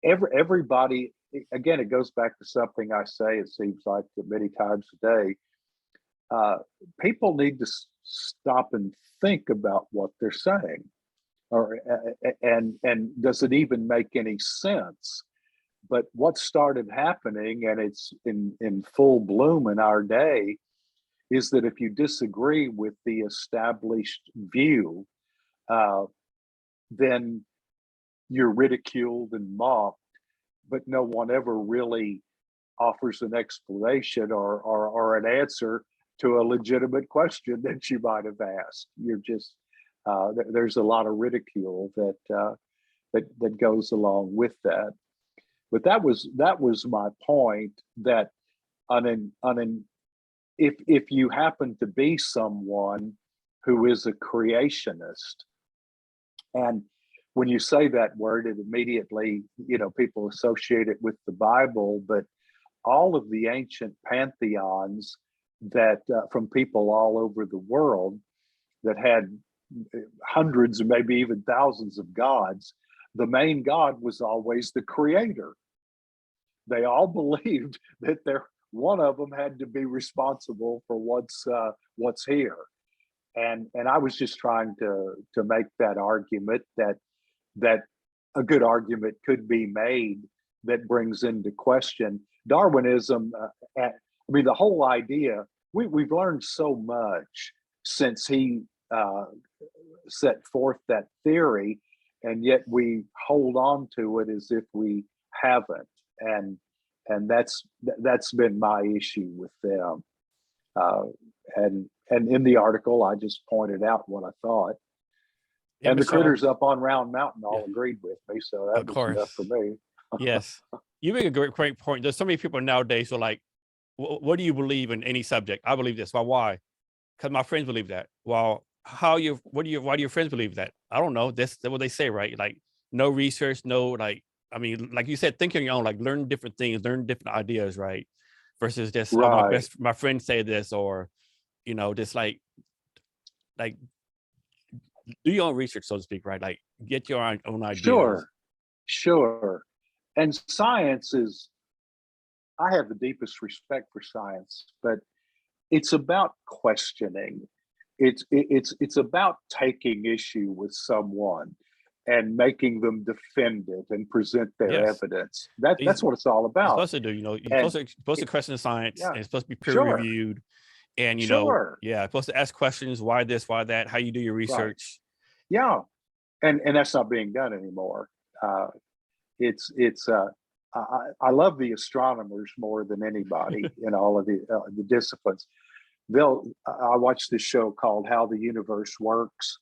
everybody, again, it goes back to something I say, it seems like many times a day, people need to stop and think about what they're saying, and does it even make any sense? But what started happening, and it's in full bloom in our day, is that if you disagree with the established view, then you're ridiculed and mocked, but no one ever really offers an explanation or an answer to a legitimate question that you might have asked. You're just, there's a lot of ridicule that goes along with that. But that was my point, that if you happen to be someone who is a creationist, and when you say that word, it immediately, people associate it with the Bible, but all of the ancient pantheons that from people all over the world that had hundreds or maybe even thousands of gods, the main god was always the creator. They all believed that one of them had to be responsible for what's here. And I was just trying to make that argument that a good argument could be made that brings into question Darwinism. The whole idea, we've learned so much since he set forth that theory, and yet we hold on to it as if we haven't. And that's been my issue with them. And in the article, I just pointed out what I thought. Yeah, and the Michelle, critters up on Round Mountain all agreed with me, so that of was enough course. for me. Yes. You make a great point. There's so many people nowadays who are like, what do you believe in any subject? I believe this. Well, why? Because my friends believe that. Well, why do your friends believe that? I don't know. That's what they say, right? Like, no research, no, like you said, think on your own, like learn different things, learn different ideas, right? Versus just, Right. my friends say this, or, just like do your own research, so to speak, right? Like get your own ideas. Sure. And science is, I have the deepest respect for science, but it's about questioning. It's about taking issue with someone and making them defend it and present their Yes. evidence. That's what it's all You're about. supposed to do, you're supposed to question science, Yeah. and it's supposed to be peer Sure. reviewed. And Sure. supposed to ask questions, why this, why that, how you do your Right. research. Yeah. And that's not being done anymore. I love the astronomers more than anybody in all of the disciplines. I watch this show called How the Universe Works,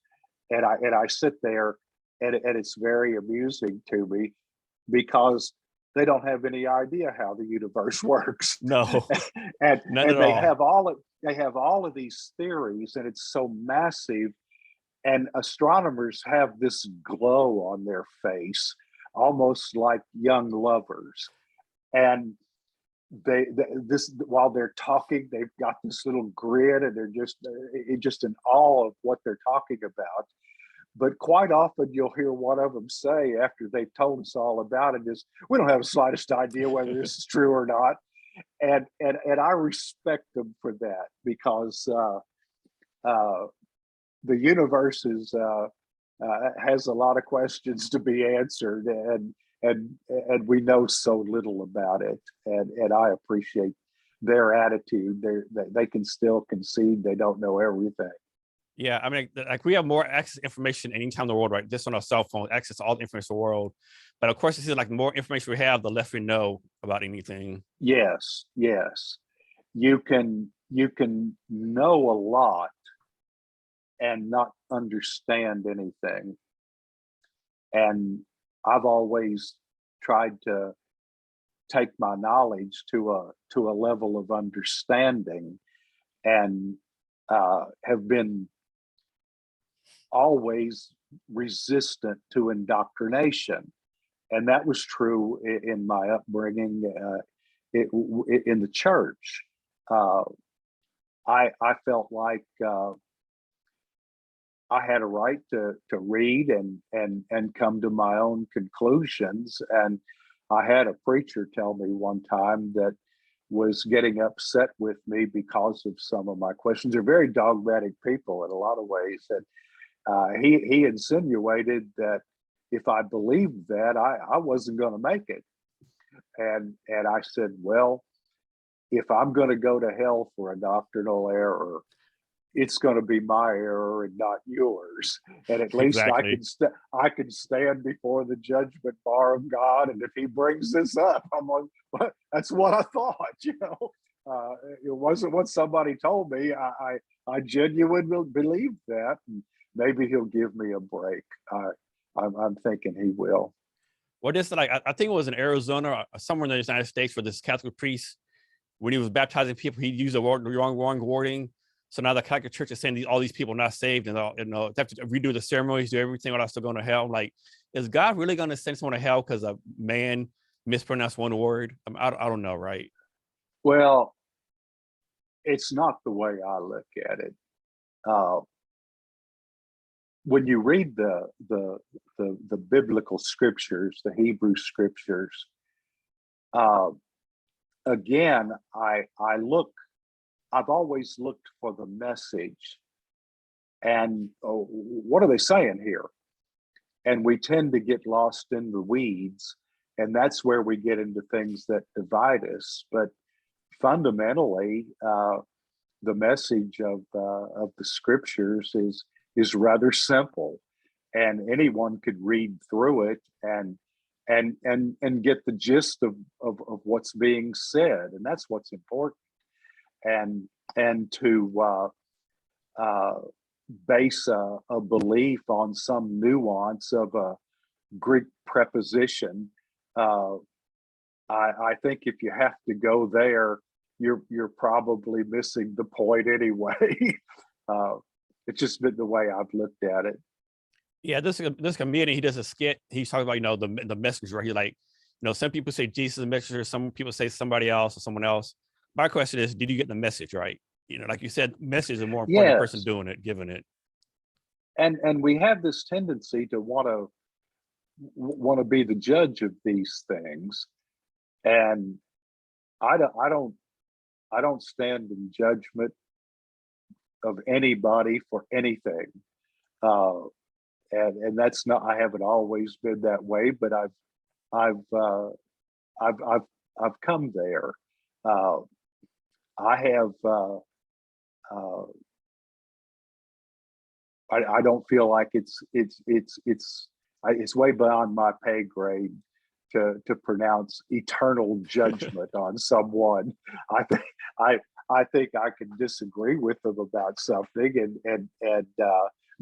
and I sit there, and it's very amusing to me because they don't have any idea how the universe works. No, and none and at all. they have all of these theories, and it's so massive. And astronomers have this glow on their face, almost like young lovers. And this while they're talking, they've got this little grin, and they're just in awe of what they're talking about. But quite often you'll hear one of them say, after they've told us all about it, is, we don't have the slightest idea whether this is true or not. And I respect them for that, because the universe has a lot of questions to be answered, and we know so little about it. And I appreciate their attitude. They can still concede they don't know everything. Yeah, like we have more access to information anytime in the world, right? Just on our cell phone, access to all the information in the world. But of course, it seems like the more information we have, the less we know about anything. Yes. You can know a lot and not understand anything. And I've always tried to take my knowledge to a level of understanding, and have been always resistant to indoctrination. And that was true in my upbringing in the church. I felt like I had a right to read and come to my own conclusions. And I had a preacher tell me one time that was getting upset with me because of some of my questions. They're very dogmatic people in a lot of ways. And he insinuated that if I believed that, I wasn't going to make it. And I said, well, if I'm going to go to hell for a doctrinal error, it's going to be my error and not yours. And at least Exactly. I can stand before the judgment bar of God. And if he brings this up, I'm like, well, that's what I thought. It wasn't what somebody told me. I genuinely believe that. And maybe he'll give me a break. I'm thinking he will. Well, just like I think it was in Arizona or somewhere in the United States, where this Catholic priest when he was baptizing people, he used the wrong wording. So now the Catholic Church is saying all these people not saved, and they have to redo the ceremonies, do everything, or they're still going to hell. Like, is God really going to send someone to hell because a man mispronounced one word? I don't know, right? Well, it's not the way I look at it. When you read the biblical scriptures, the Hebrew scriptures, again, I've always looked for the message, and what are they saying here? And we tend to get lost in the weeds, and that's where we get into things that divide us. But fundamentally, the message of the scriptures is rather simple, and anyone could read through it and get the gist of what's being said, and that's what's important. And to base a belief on some nuance of a Greek preposition, I think if you have to go there, you're probably missing the point anyway. It's just been the way I've looked at it. Yeah, this comedian, he does a skit. He's talking about, the messenger. He like, some people say Jesus is the messenger, some people say somebody else or someone else. My question is, did you get the message right? Like you said, message is more important than the person doing it, giving it. And we have this tendency to want to be the judge of these things, and I don't stand in judgment of anybody for anything, and that's not. I haven't always been that way, but I've come there. I have. I don't feel like it's way beyond my pay grade to pronounce eternal judgment on someone. I think I can disagree with them about something, and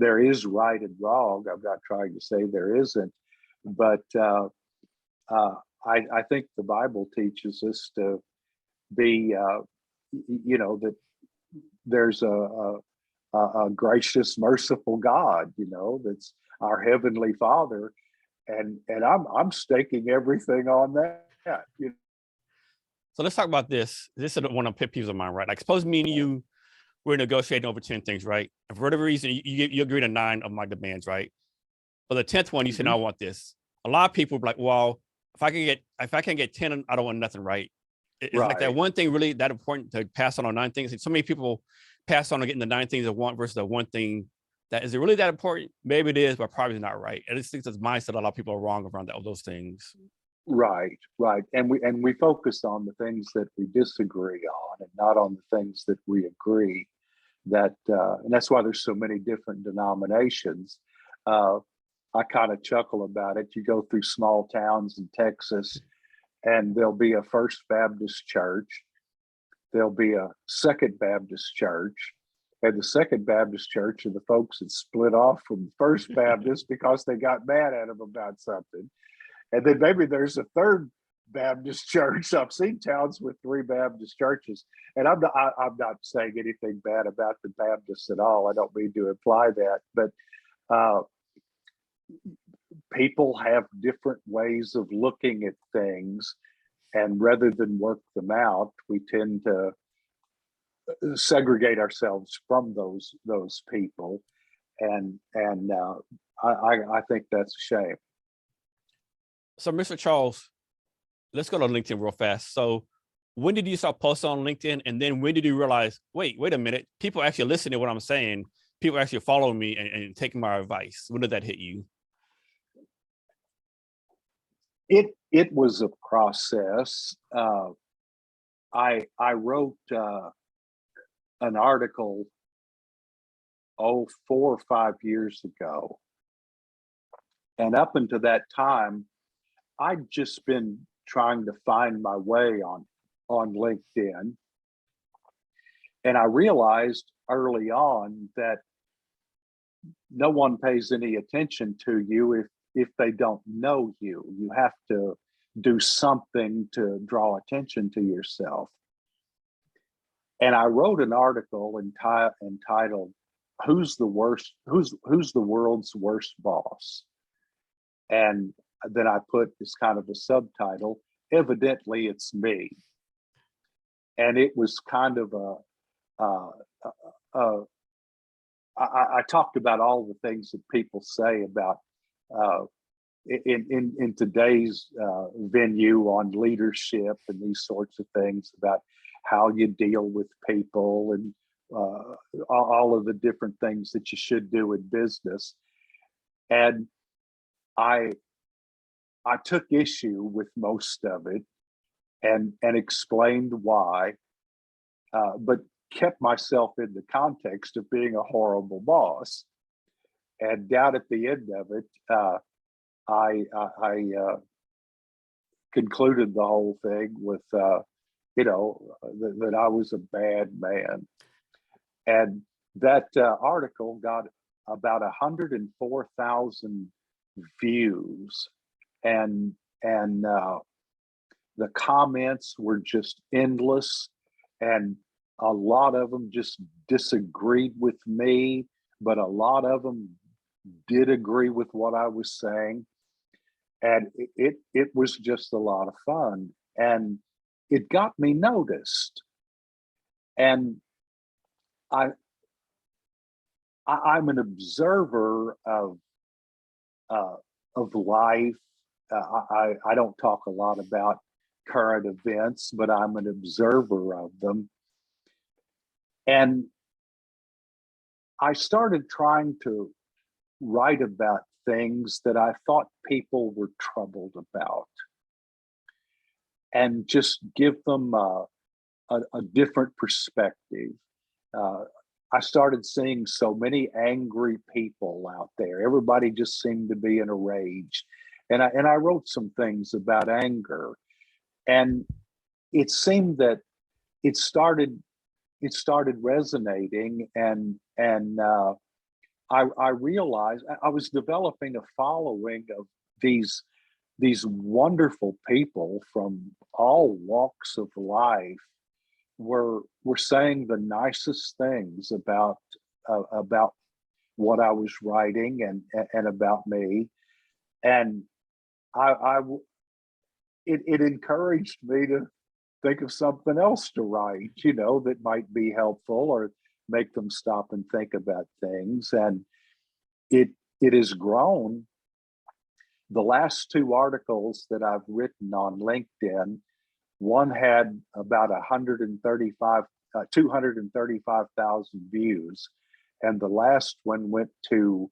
there is right and wrong. I'm not trying to say there isn't, but I think the Bible teaches us to be, that there's a gracious, merciful God, that's our Heavenly Father, and I'm staking everything on that. So let's talk about this. This is one of the pet peeves of mine, right? Like, suppose me and you were negotiating over 10 things, right? And for whatever reason, you agree to 9 of my demands, right? But the 10th one, you said, no, I want this. A lot of people be like, well, if I can get 10, I don't want nothing, right? It's right. Like that one thing really that important to pass on 9 things. And so many people pass on getting the 9 things they want versus the one thing that is it really that important? Maybe it is, but probably not right. And I just think that's mindset. A lot of people are wrong around those things. Right. And we focus on the things that we disagree on and not on the things that we agree. And that's why there's so many different denominations. I kind of chuckle about it. You go through small towns in Texas, and there'll be a First Baptist church. There'll be a Second Baptist church. And the Second Baptist church are the folks that split off from the First Baptist because they got mad at them about something. And then maybe there's a Third Baptist church. I've seen towns with 3 Baptist churches. And I'm not saying anything bad about the Baptists at all. I don't mean to imply that. But people have different ways of looking at things. And rather than work them out, we tend to segregate ourselves from those people, and I think that's a shame. So, Mr. Charles, let's go to LinkedIn real fast. So, when did you start posting on LinkedIn, and then when did you realize, wait a minute, people actually listen to what I'm saying, people actually follow me and taking my advice? When did that hit you? It was a process. I wrote an article 4 or 5 years ago, and up until that time, I'd just been trying to find my way on LinkedIn, and I realized early on that no one pays any attention to you if they don't know you. You have to do something to draw attention to yourself. And I wrote an article entitled "Who's the worst? Who's the world's worst boss?" And then I put this kind of a subtitle: "Evidently, it's me." And it was kind of I talked about all the things that people say about in today's venue on leadership and these sorts of things, about how you deal with people and all of the different things that you should do in business. And I took issue with most of it and explained why, but kept myself in the context of being a horrible boss. And down at the end of it, I concluded the whole thing with, that I was a bad man. And that article got about 104,000 views, and the comments were just endless, and a lot of them just disagreed with me, but a lot of them did agree with what I was saying. And it was just a lot of fun, and it got me noticed. And I'm an observer of life. I don't talk a lot about current events, but I'm an observer of them. And I started trying to write about things that I thought people were troubled about, and just give them a different perspective. I started seeing so many angry people out there. Everybody just seemed to be in a rage. And I wrote some things about anger. And it seemed that it started resonating, and I realized I was developing a following of these wonderful people from all walks of life were saying the nicest things about what I was writing and about me. And it encouraged me to think of something else to write, that might be helpful or make them stop and think about things. And it has grown. The last two articles that I've written on LinkedIn, one had about 235,000 views, and the last one went to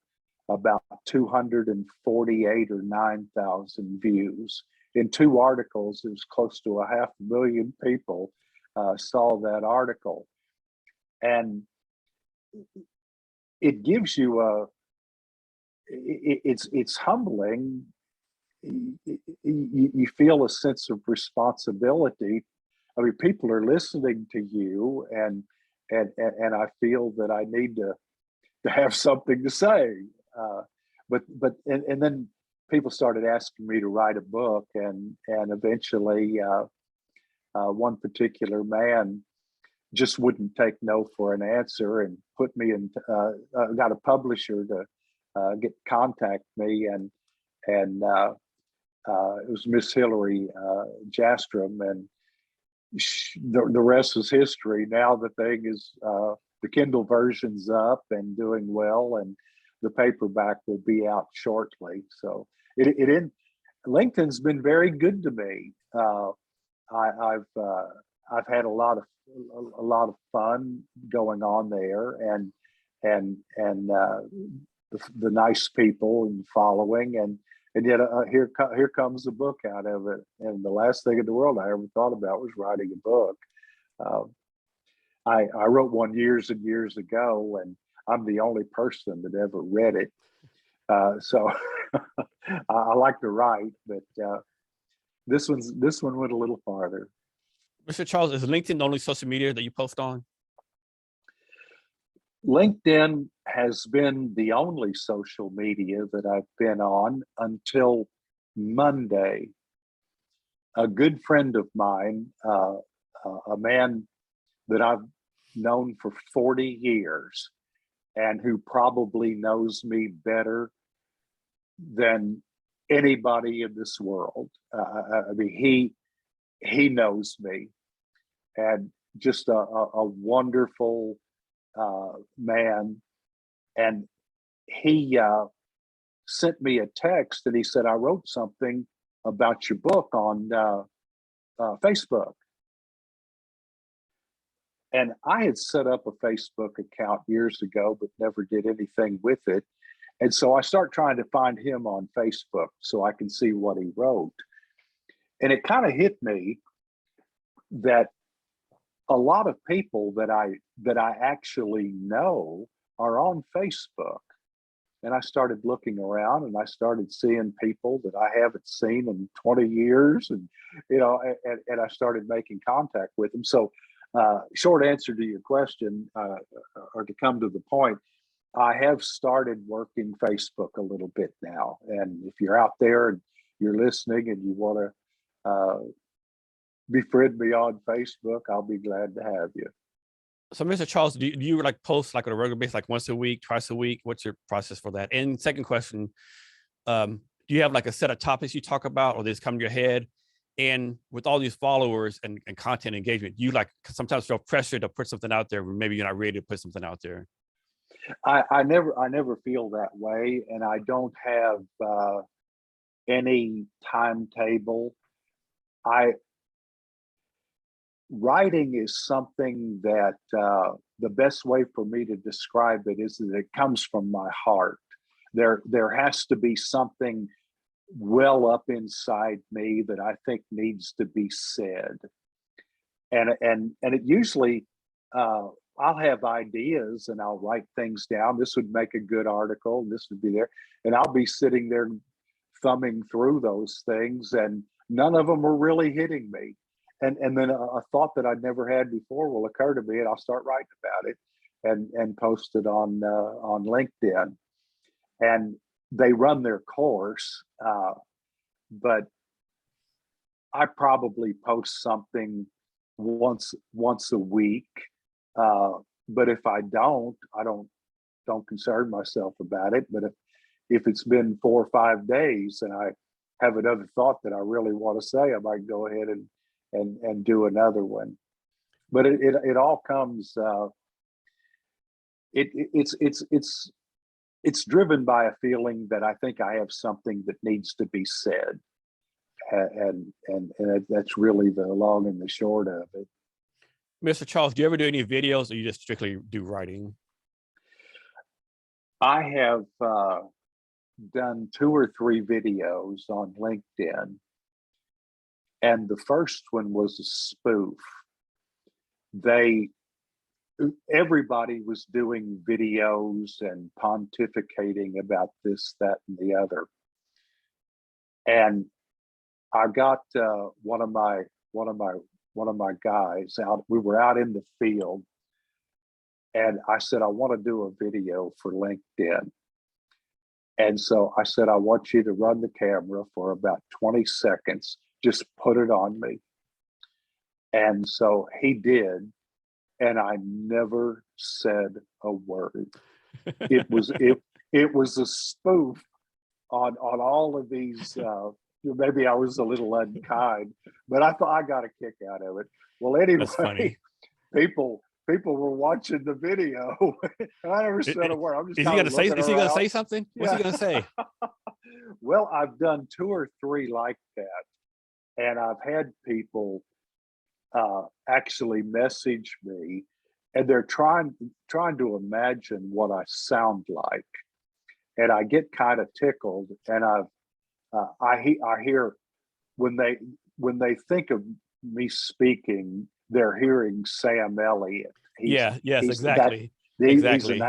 about 248 or 9,000 views. In two articles, it was close to 500,000 people saw that article. And it gives you it's humbling. You feel a sense of responsibility. I mean, people are listening to you, and I feel that I need to have something to say. But then people started asking me to write a book, and eventually one particular man just wouldn't take no for an answer, and put me in. Got a publisher to contact me, and it was Miss Hillary Jastrom, and the rest is history. Now the thing is, the Kindle version's up and doing well, and the paperback will be out shortly. So LinkedIn's been very good to me. I've had a lot of fun going on there, and the nice people and following, and yet here comes a book out of it. And the last thing in the world I ever thought about was writing a book. I wrote one years and years ago, and I'm the only person that ever read it. So I like to write, but this one went a little farther. Mr. Charles, is LinkedIn the only social media that you post on? LinkedIn has been the only social media that I've been on until Monday. A good friend of mine, a man that I've known for 40 years and who probably knows me better than anybody in this world. I mean, he knows me, and just a wonderful man. And he sent me a text and he said, I wrote something about your book on Facebook. And I had set up a Facebook account years ago, but never did anything with it. And so I start trying to find him on Facebook so I can see what he wrote. And it kind of hit me that a lot of people that I actually know are on Facebook. And I started looking around and I started seeing people that I haven't seen in 20 years. And, you know, and I started making contact with them. So short answer to your question, or to come to the point, I have started working Facebook a little bit now. And if you're out there and you're listening and you want to befriend me on Facebook, I'll be glad to have you. So, Mr. Charles, do you like post like on a regular basis, like once a week, twice a week? What's your process for that? And second question, do you have like a set of topics you talk about, or they just come to your head? And with all these followers and content engagement, you like sometimes feel pressure to put something out there when maybe you're not ready to put something out there? I never feel that way, and I don't have any timetable. Writing is something that the best way for me to describe it is that it comes from my heart. There has to be something well up inside me that I think needs to be said, and it usually I'll have ideas and I'll write things down. This would make a good article. This would be there, and I'll be sitting there thumbing through those things, and none of them are really hitting me. And then a thought that I'd never had before will occur to me, and I'll start writing about it and post it on LinkedIn. And they run their course, but I probably post something once a week. But if I don't concern myself about it. But if it's been 4 or 5 days and I have another thought that I really want to say, I might go ahead and do another one. But it all comes. It's driven by a feeling that I think I have something that needs to be said, and that's really the long and the short of it. Mr. Charles, do you ever do any videos, or you just strictly do writing? I have done 2 or 3 videos on LinkedIn. And the first one was a spoof. Everybody was doing videos and pontificating about this, that, and the other. And I got one of my guys out. We were out in the field, and I said, I want to do a video for LinkedIn. And so I said, I want you to run the camera for about 20 seconds. Just put it on me. And so he did, and I never said a word. It was a spoof on all of these. Maybe I was a little unkind, but I thought I got a kick out of it. Well, anyway, people were watching the video. I never said a word. I'm just is he going to say something? What's he going to say? Well, I've done 2 or 3 like that. And I've had people actually message me, and they're trying to imagine what I sound like, and I get kind of tickled. And I hear when they think of me speaking, they're hearing Sam Elliott. Exactly. He's an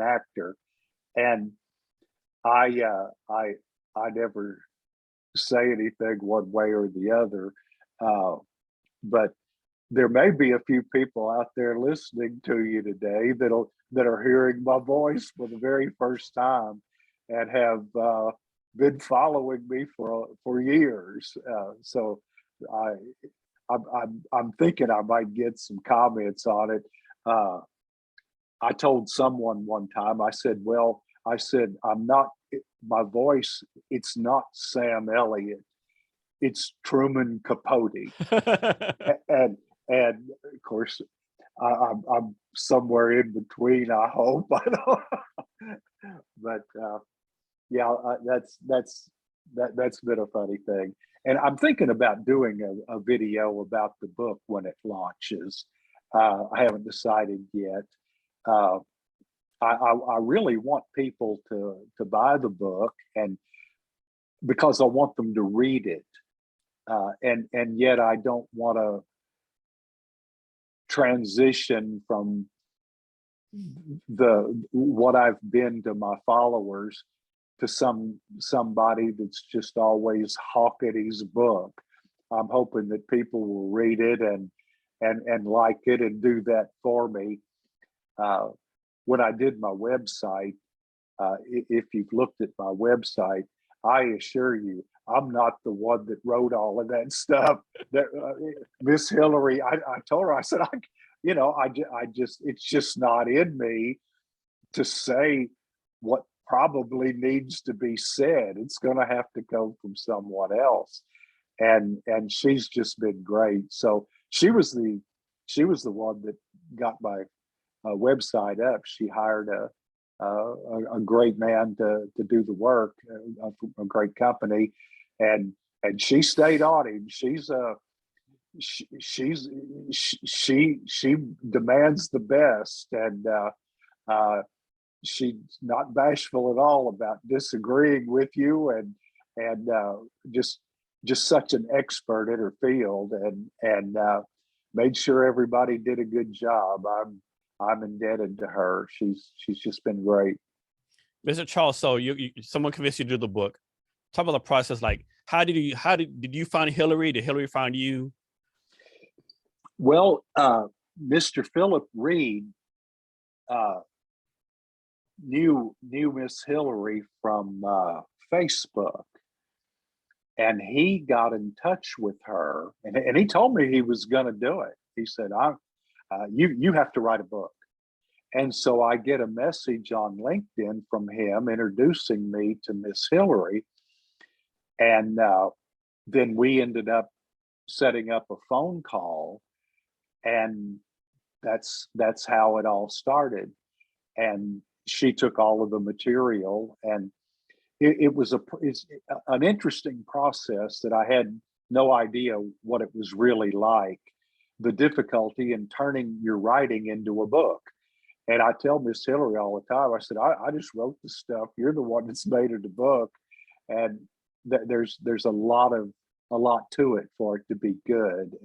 actor, and I never say anything one way or the other, but there may be a few people out there listening to you today that are hearing my voice for the very first time and have been following me for years. So I'm thinking I might get some comments on it. uh, I told someone one time, I said, well, I'm not, my voice, it's not Sam Elliott, it's Truman Capote. and of course, I'm somewhere in between, I hope. I don't, but yeah, that's been a funny thing. And I'm thinking about doing a video about the book when it launches. I haven't decided yet. I really want people to buy the book, and because I want them to read it, and yet I don't want to transition from what I've been to my followers to somebody that's just always hawking his book. I'm hoping that people will read it and like it and do that for me. When I did my website, if you've looked at my website, I assure you, I'm not the one that wrote all of that stuff. That Miss Hillary, I told her, I said, I just, it's just not in me to say what probably needs to be said. It's going to have to come from someone else, and she's just been great. So she was the one that got my website up. She hired a great man to do the work, a great company, and she stayed on him. She demands the best, and she's not bashful at all about disagreeing with you, and just such an expert in her field, and made sure everybody did a good job. I'm indebted to her. She's just been great. Mr. Charles, so you someone convinced you to do the book. Talk about the process. Like, did you find Hillary? Did Hillary find you? Well, Mr. Philip Reed knew Miss Hillary from Facebook, and he got in touch with her, and he told me he was going to do it. He said, you have to write a book. And so I get a message on LinkedIn from him introducing me to Miss Hillary. And then we ended up setting up a phone call, and that's how it all started. And she took all of the material, and it's an interesting process that I had no idea what it was really like, the difficulty in turning your writing into a book. And I tell Miss Hillary all the time, I said, I just wrote the stuff. You're the one that's made it a book. And there's a lot to it for it to be good.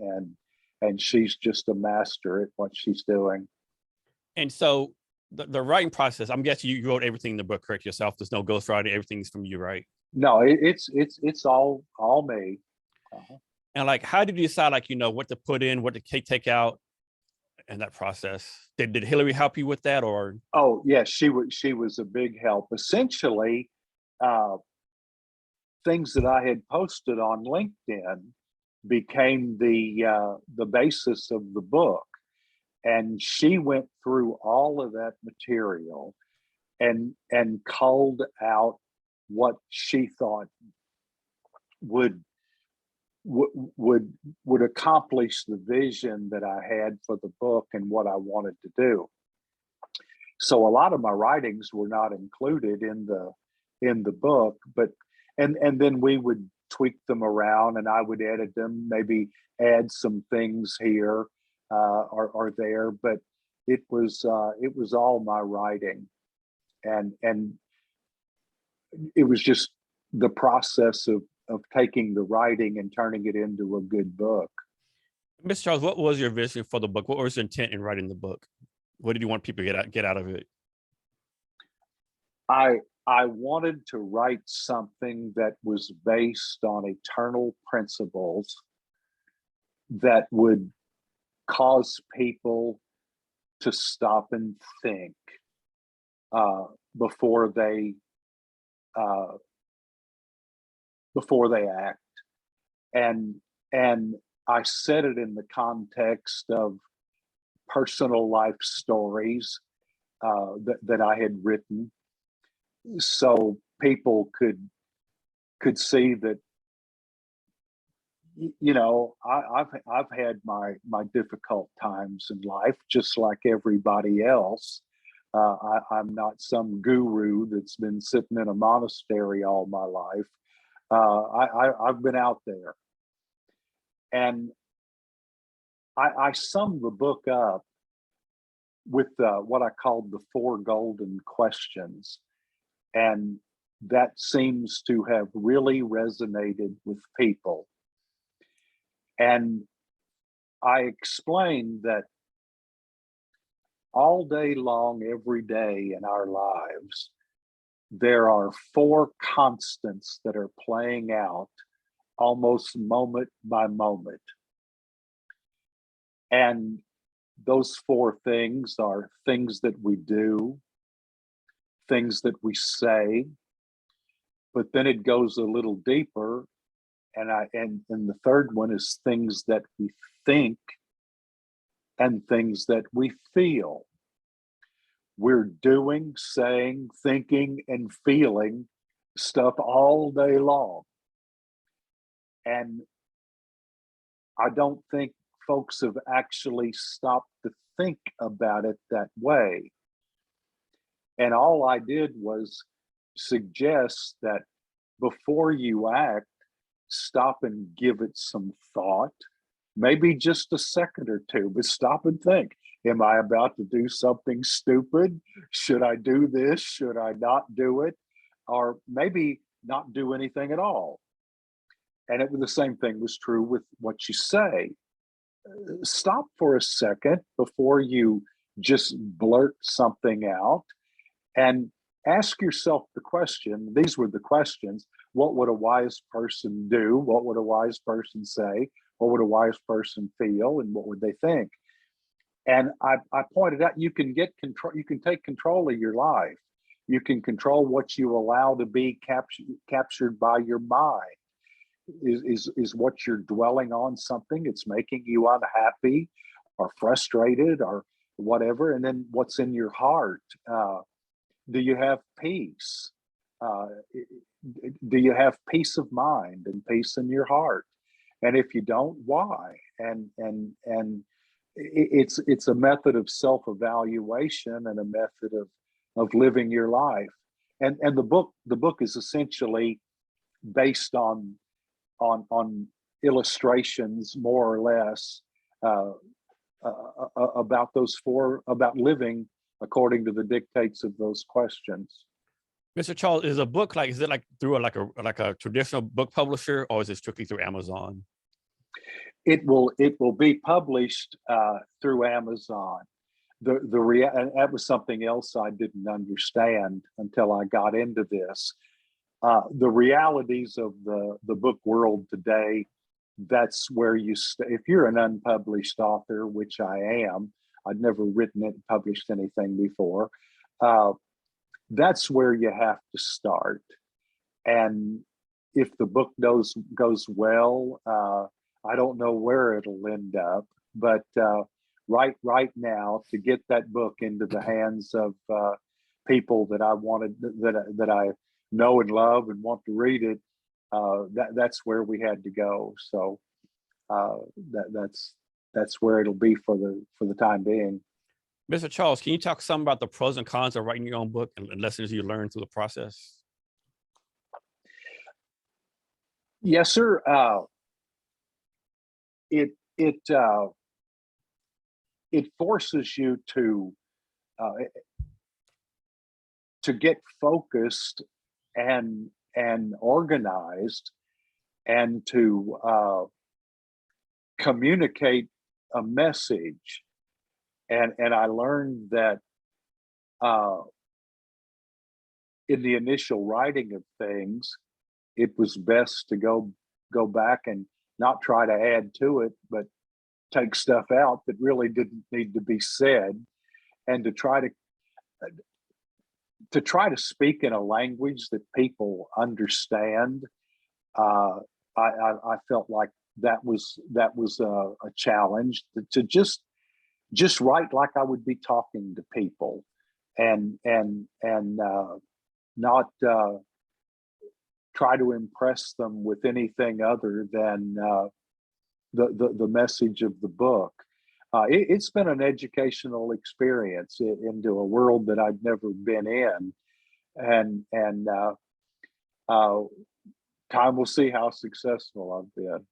And she's just a master at what she's doing. And so the writing process, I'm guessing you wrote everything in the book, correct, yourself? There's no ghostwriting, everything's from you, right? No, it's all me. Uh-huh. And like, how did you decide, like, what to put in, what to take out in that process? Did Hillary help you with that, or? Oh, yes, she was a big help. Essentially, things that I had posted on LinkedIn became the basis of the book. And she went through all of that material and called out what she thought would accomplish the vision that I had for the book and what I wanted to do. So a lot of my writings were not included in the book, but and then we would tweak them around, and I would edit them, maybe add some things here or there, but it was all my writing, and it was just the process of taking the writing and turning it into a good book. Mr. Charles, what was your vision for the book? What was your intent in writing the book? What did you want people to get out of it? I wanted to write something that was based on eternal principles that would cause people to stop and think before they act, and I said it in the context of personal life stories that I had written, so people could see that, you know, I've had my difficult times in life, just like everybody else. I'm not some guru that's been sitting in a monastery all my life. I've been out there, and I summed the book up with what I called the 4 golden questions, and that seems to have really resonated with people. And I explained that all day long, every day in our lives, there are 4 constants that are playing out almost moment by moment. And those 4 things are things that we do, things that we say, but then it goes a little deeper. And the third one is things that we think and things that we feel. We're doing, saying, thinking, and feeling stuff all day long. And I don't think folks have actually stopped to think about it that way. And all I did was suggest that before you act, stop and give it some thought, maybe just a second or two, but stop and think. Am I about to do something stupid? Should I do this? Should I not do it? Or maybe not do anything at all. And the same thing was true with what you say. Stop for a second before you just blurt something out and ask yourself the question. These were the questions. What would a wise person do? What would a wise person say? What would a wise person feel? And what would they think? And I pointed out, you can get control, you can take control of your life. You can control what you allow to be captured by your mind. Is what you're dwelling on something? It's making you unhappy or frustrated or whatever. And then what's in your heart? Do you have peace? Do you have peace of mind and peace in your heart? And if you don't, why? And it's a method of self-evaluation and a method of living your life. And the book is essentially based on illustrations, more or less, about those 4, about living according to the dictates of those questions. Mr. Charles, is a book is it like through like a traditional book publisher, or is it strictly through Amazon? It will be published through Amazon. And that was something else I didn't understand until I got into this. The realities of the book world today, that's where you if you're an unpublished author, which I am, I'd never written it, published anything before. That's where you have to start. And if the book goes well, I don't know where it'll end up, but right now, to get that book into the hands of people that I wanted, that I know and love and want to read it, that's where we had to go. So that's where it'll be for the time being. Mr. Charles, can you talk some about the pros and cons of writing your own book and lessons you learned through the process? Yes, sir. It forces you to get focused and organized, and to communicate a message. And I learned that in the initial writing of things, it was best to go back and not try to add to it, but take stuff out that really didn't need to be said, and to try to speak in a language that people understand. I felt like that was a challenge, to just just write like I would be talking to people, and not try to impress them with anything other than the message of the book. It's been an educational experience into a world that I've never been in, and time will see how successful I've been.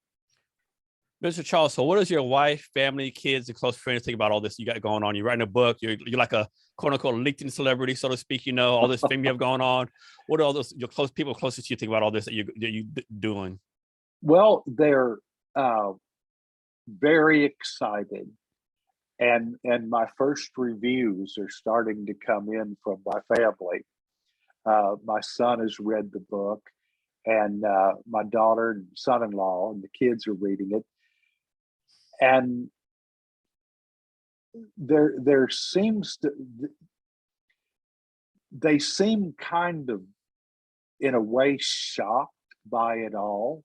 Mr. Charles, so what does your wife, family, kids, and close friends think about all this you got going on? You're writing a book. You're like a quote unquote LinkedIn celebrity, so to speak. You know all this thing you have going on. What do all those your close people closest to you think about all this that you doing? Well, they're very excited, and my first reviews are starting to come in from my family. My son has read the book, and my daughter and son-in-law and the kids are reading it. And there seems to, they seem kind of, in a way, shocked by it all.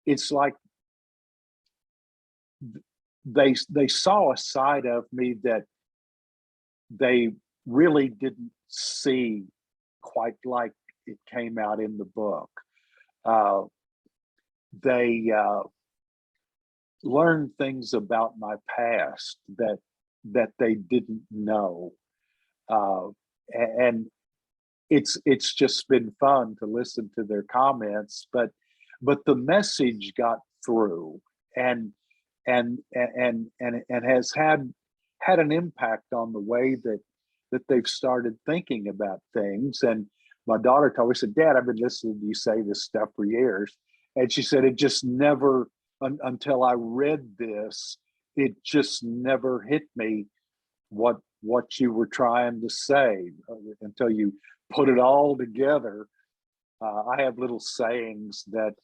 It's like they saw a side of me that they really didn't see quite like it came out in the book. They learned things about my past that they didn't know, and it's just been fun to listen to their comments. But the message got through, and has had an impact on the way that they've started thinking about things. And my daughter told me, said, "Dad, I've been listening to you say this stuff for years." And she said, "It just never, until I read this, it just never hit me what you were trying to say until you put it all together." I have little sayings that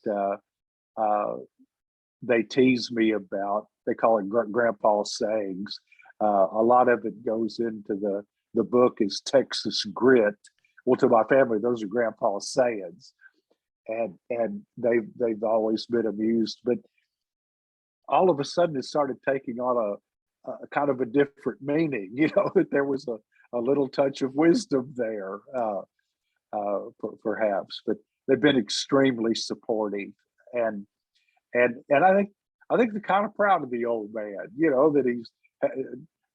they tease me about. They call it grandpa sayings. A lot of it goes into the book is Texas grit. Well, to my family, those are grandpa sayings, and they've always been amused. But all of a sudden, it started taking on a kind of a different meaning. You know, that there was a little touch of wisdom there, perhaps. But they've been extremely supportive, and I think they're kind of proud of the old man. You know, that he's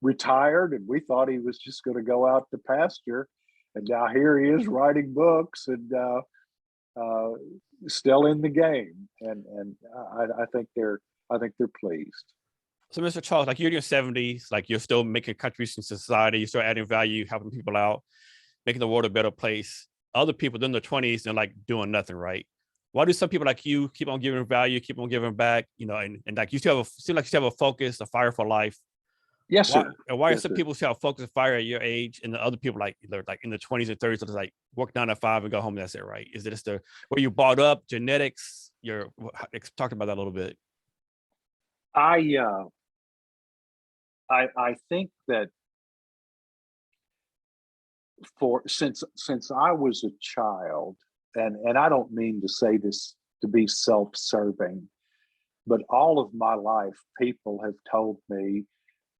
retired, and we thought he was just going to go out to pasture, and now here he is writing books and still in the game. And I think they're pleased. So, Mr. Charles, like you're in your 70s, like you're still making contributions to society, you're still adding value, helping people out, making the world a better place. Other people in their 20s, they're like doing nothing, right? Why do some people like you keep on giving value, keep on giving back, you know, and like you still seem like you still have a focus, a fire for life? Yes, sir. Why yes, are some sir. people still have focus, a fire at your age, and the other people like they're like in the 20s and 30s, so like work 9 to 5 and go home? And that's it, right? Is it just where you brought up, genetics? You're talking about that a little bit. I think that since I was a child, and I don't mean to say this to be self-serving, but all of my life, people have told me,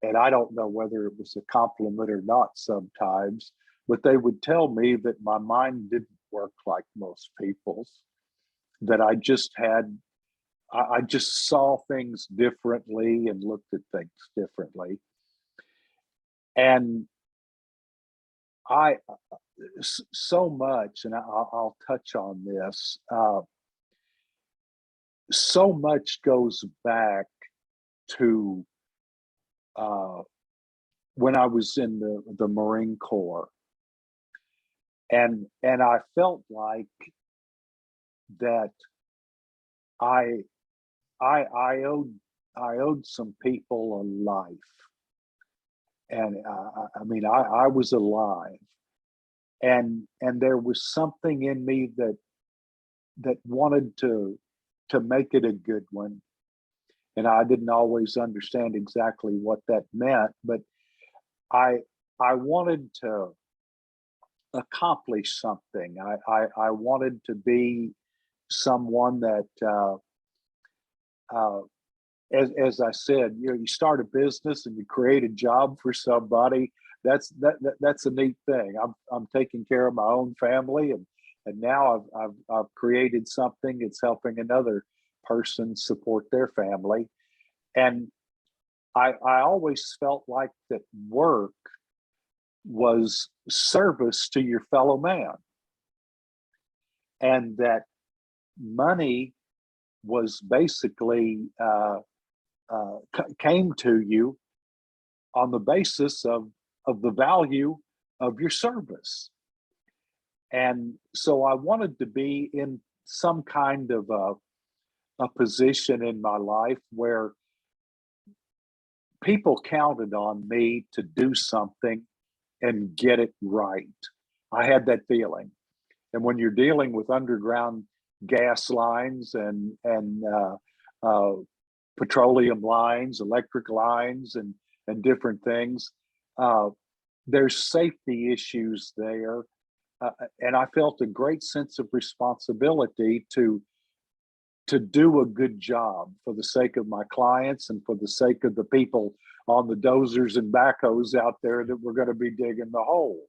and I don't know whether it was a compliment or not sometimes, but they would tell me that my mind didn't work like most people's, that I just saw things differently and looked at things differently. And I, so much, and I'll touch on this, so much goes back to when I was in the Marine Corps, and I felt like that I owed some people a life, and I mean I was alive, and there was something in me that wanted to make it a good one. And I didn't always understand exactly what that meant, but I wanted to accomplish something. I wanted to be someone that as I said, you start a business and you create a job for somebody. That's a neat thing. I'm taking care of my own family, and now I've created something that's helping another person support their family. And I always felt like that work was service to your fellow man, and that money was basically came to you on the basis of the value of your service. And so I wanted to be in some kind of a position in my life where people counted on me to do something and get it right. I had that feeling. And when you're dealing with underground gas lines and petroleum lines, electric lines, and different things, there's safety issues there. And I felt a great sense of responsibility to do a good job for the sake of my clients and for the sake of the people on the dozers and backhoes out there that were going to be digging the holes.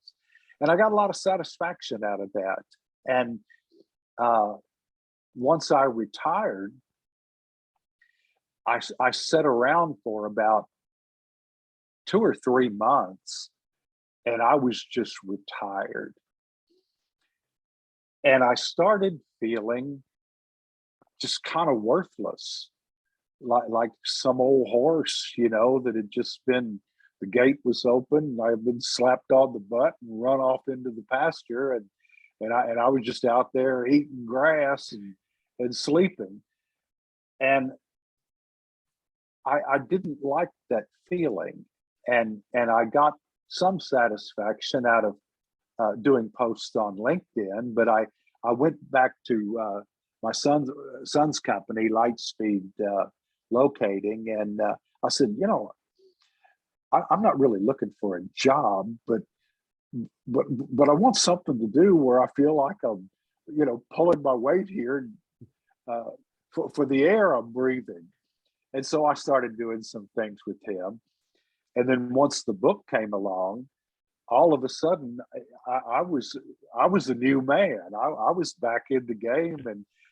And I got a lot of satisfaction out of that. And once I retired, I sat around for about 2 or 3 months, and I was just retired. And I started feeling just kind of worthless, like some old horse, that had just been, the gate was open, I had been slapped on the butt and run off into the pasture, and I was just out there eating grass and sleeping. And I didn't like that feeling, and I got some satisfaction out of doing posts on LinkedIn, but I went back to my son's company, Lightspeed Locating, and I said, I'm not really looking for a job, but I want something to do where I feel like I'm, pulling my weight here for the air I'm breathing. And so I started doing some things with him. And then once the book came along, all of a sudden I was a new man. I was back in the game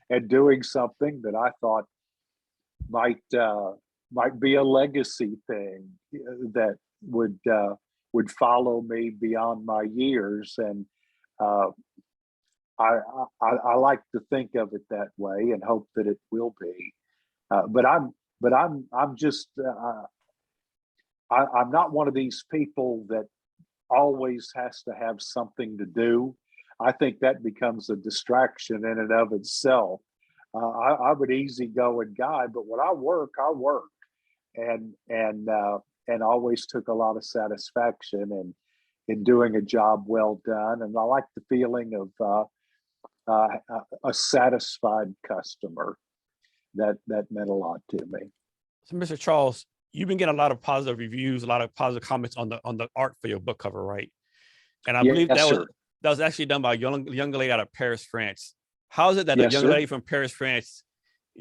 and doing something that I thought might be a legacy thing that would follow me beyond my years. And I like to think of it that way and hope that it will be. But I'm just I'm not one of these people that always has to have something to do. I think that becomes a distraction in and of itself. I'm an easygoing guy, but when I work, and always took a lot of satisfaction in doing a job well done. And I like the feeling of a satisfied customer. That meant a lot to me. So, Mr. Charles, you've been getting a lot of positive reviews, a lot of positive comments on the art for your book cover, right? And I believe that was actually done by a young lady out of Paris, France. How is it that a young lady from Paris, France,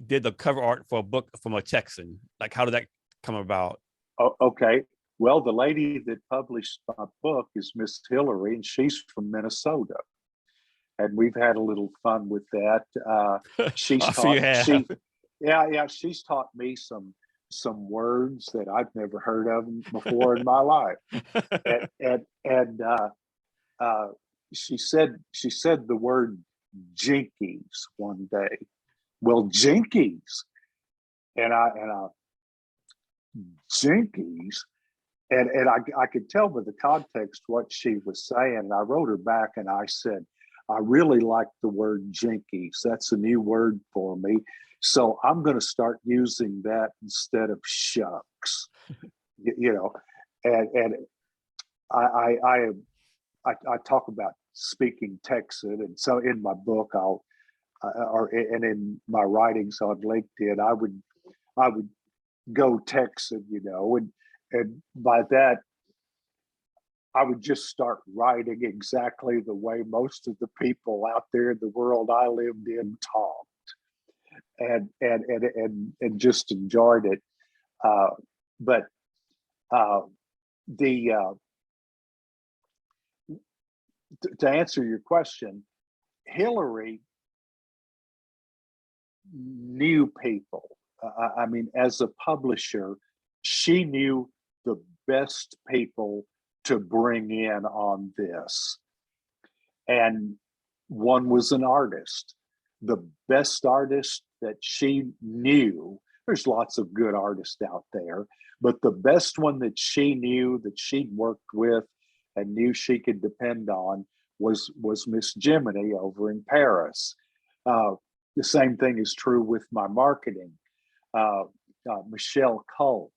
did the cover art for a book from a Texan? Like, how did that come about? Oh, okay. Well, the lady that published my book is Miss Hillary, and she's from Minnesota. And we've had a little fun with that. She's taught me some words that I've never heard of before in my life. And she said the word jinkies one day. Well, jinkies, and I jinkies, and I could tell by the context what she was saying. And I wrote her back and I said, I really like the word jinkies. That's a new word for me. So I'm going to start using that instead of shucks, and I talk about speaking Texan. And so in my book, and in my writings on LinkedIn, I would go Texan, and by that, I would just start writing exactly the way most of the people out there in the world I lived in talked, and just enjoyed it. But the to answer your question, Hillary knew people. I mean, as a publisher, she knew the best people to bring in on this. And one was an artist. The best artist that she knew, there's lots of good artists out there, but the best one that she knew, that she'd worked with and knew she could depend on, was Miss Jiminy over in Paris. The same thing is true with my marketing. Michelle Colt,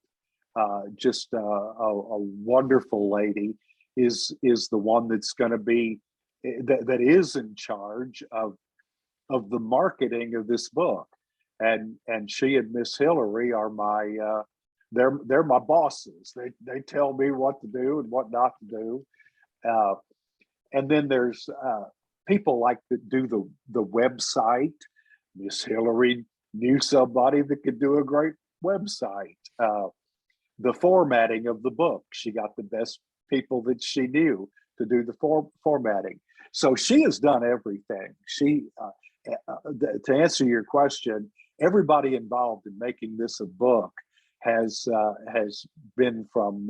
just a wonderful lady, is the one that's going to be that is in charge of the marketing of this book, and she and Miss Hillary are my they're my bosses. They tell me what to do and what not to do. And then there's people like that do the website. Miss Hillary knew somebody that could do a great website. The formatting of the book, she got the best people that she knew to do the formatting. So she has done everything. She, to answer your question, everybody involved in making this a book has been from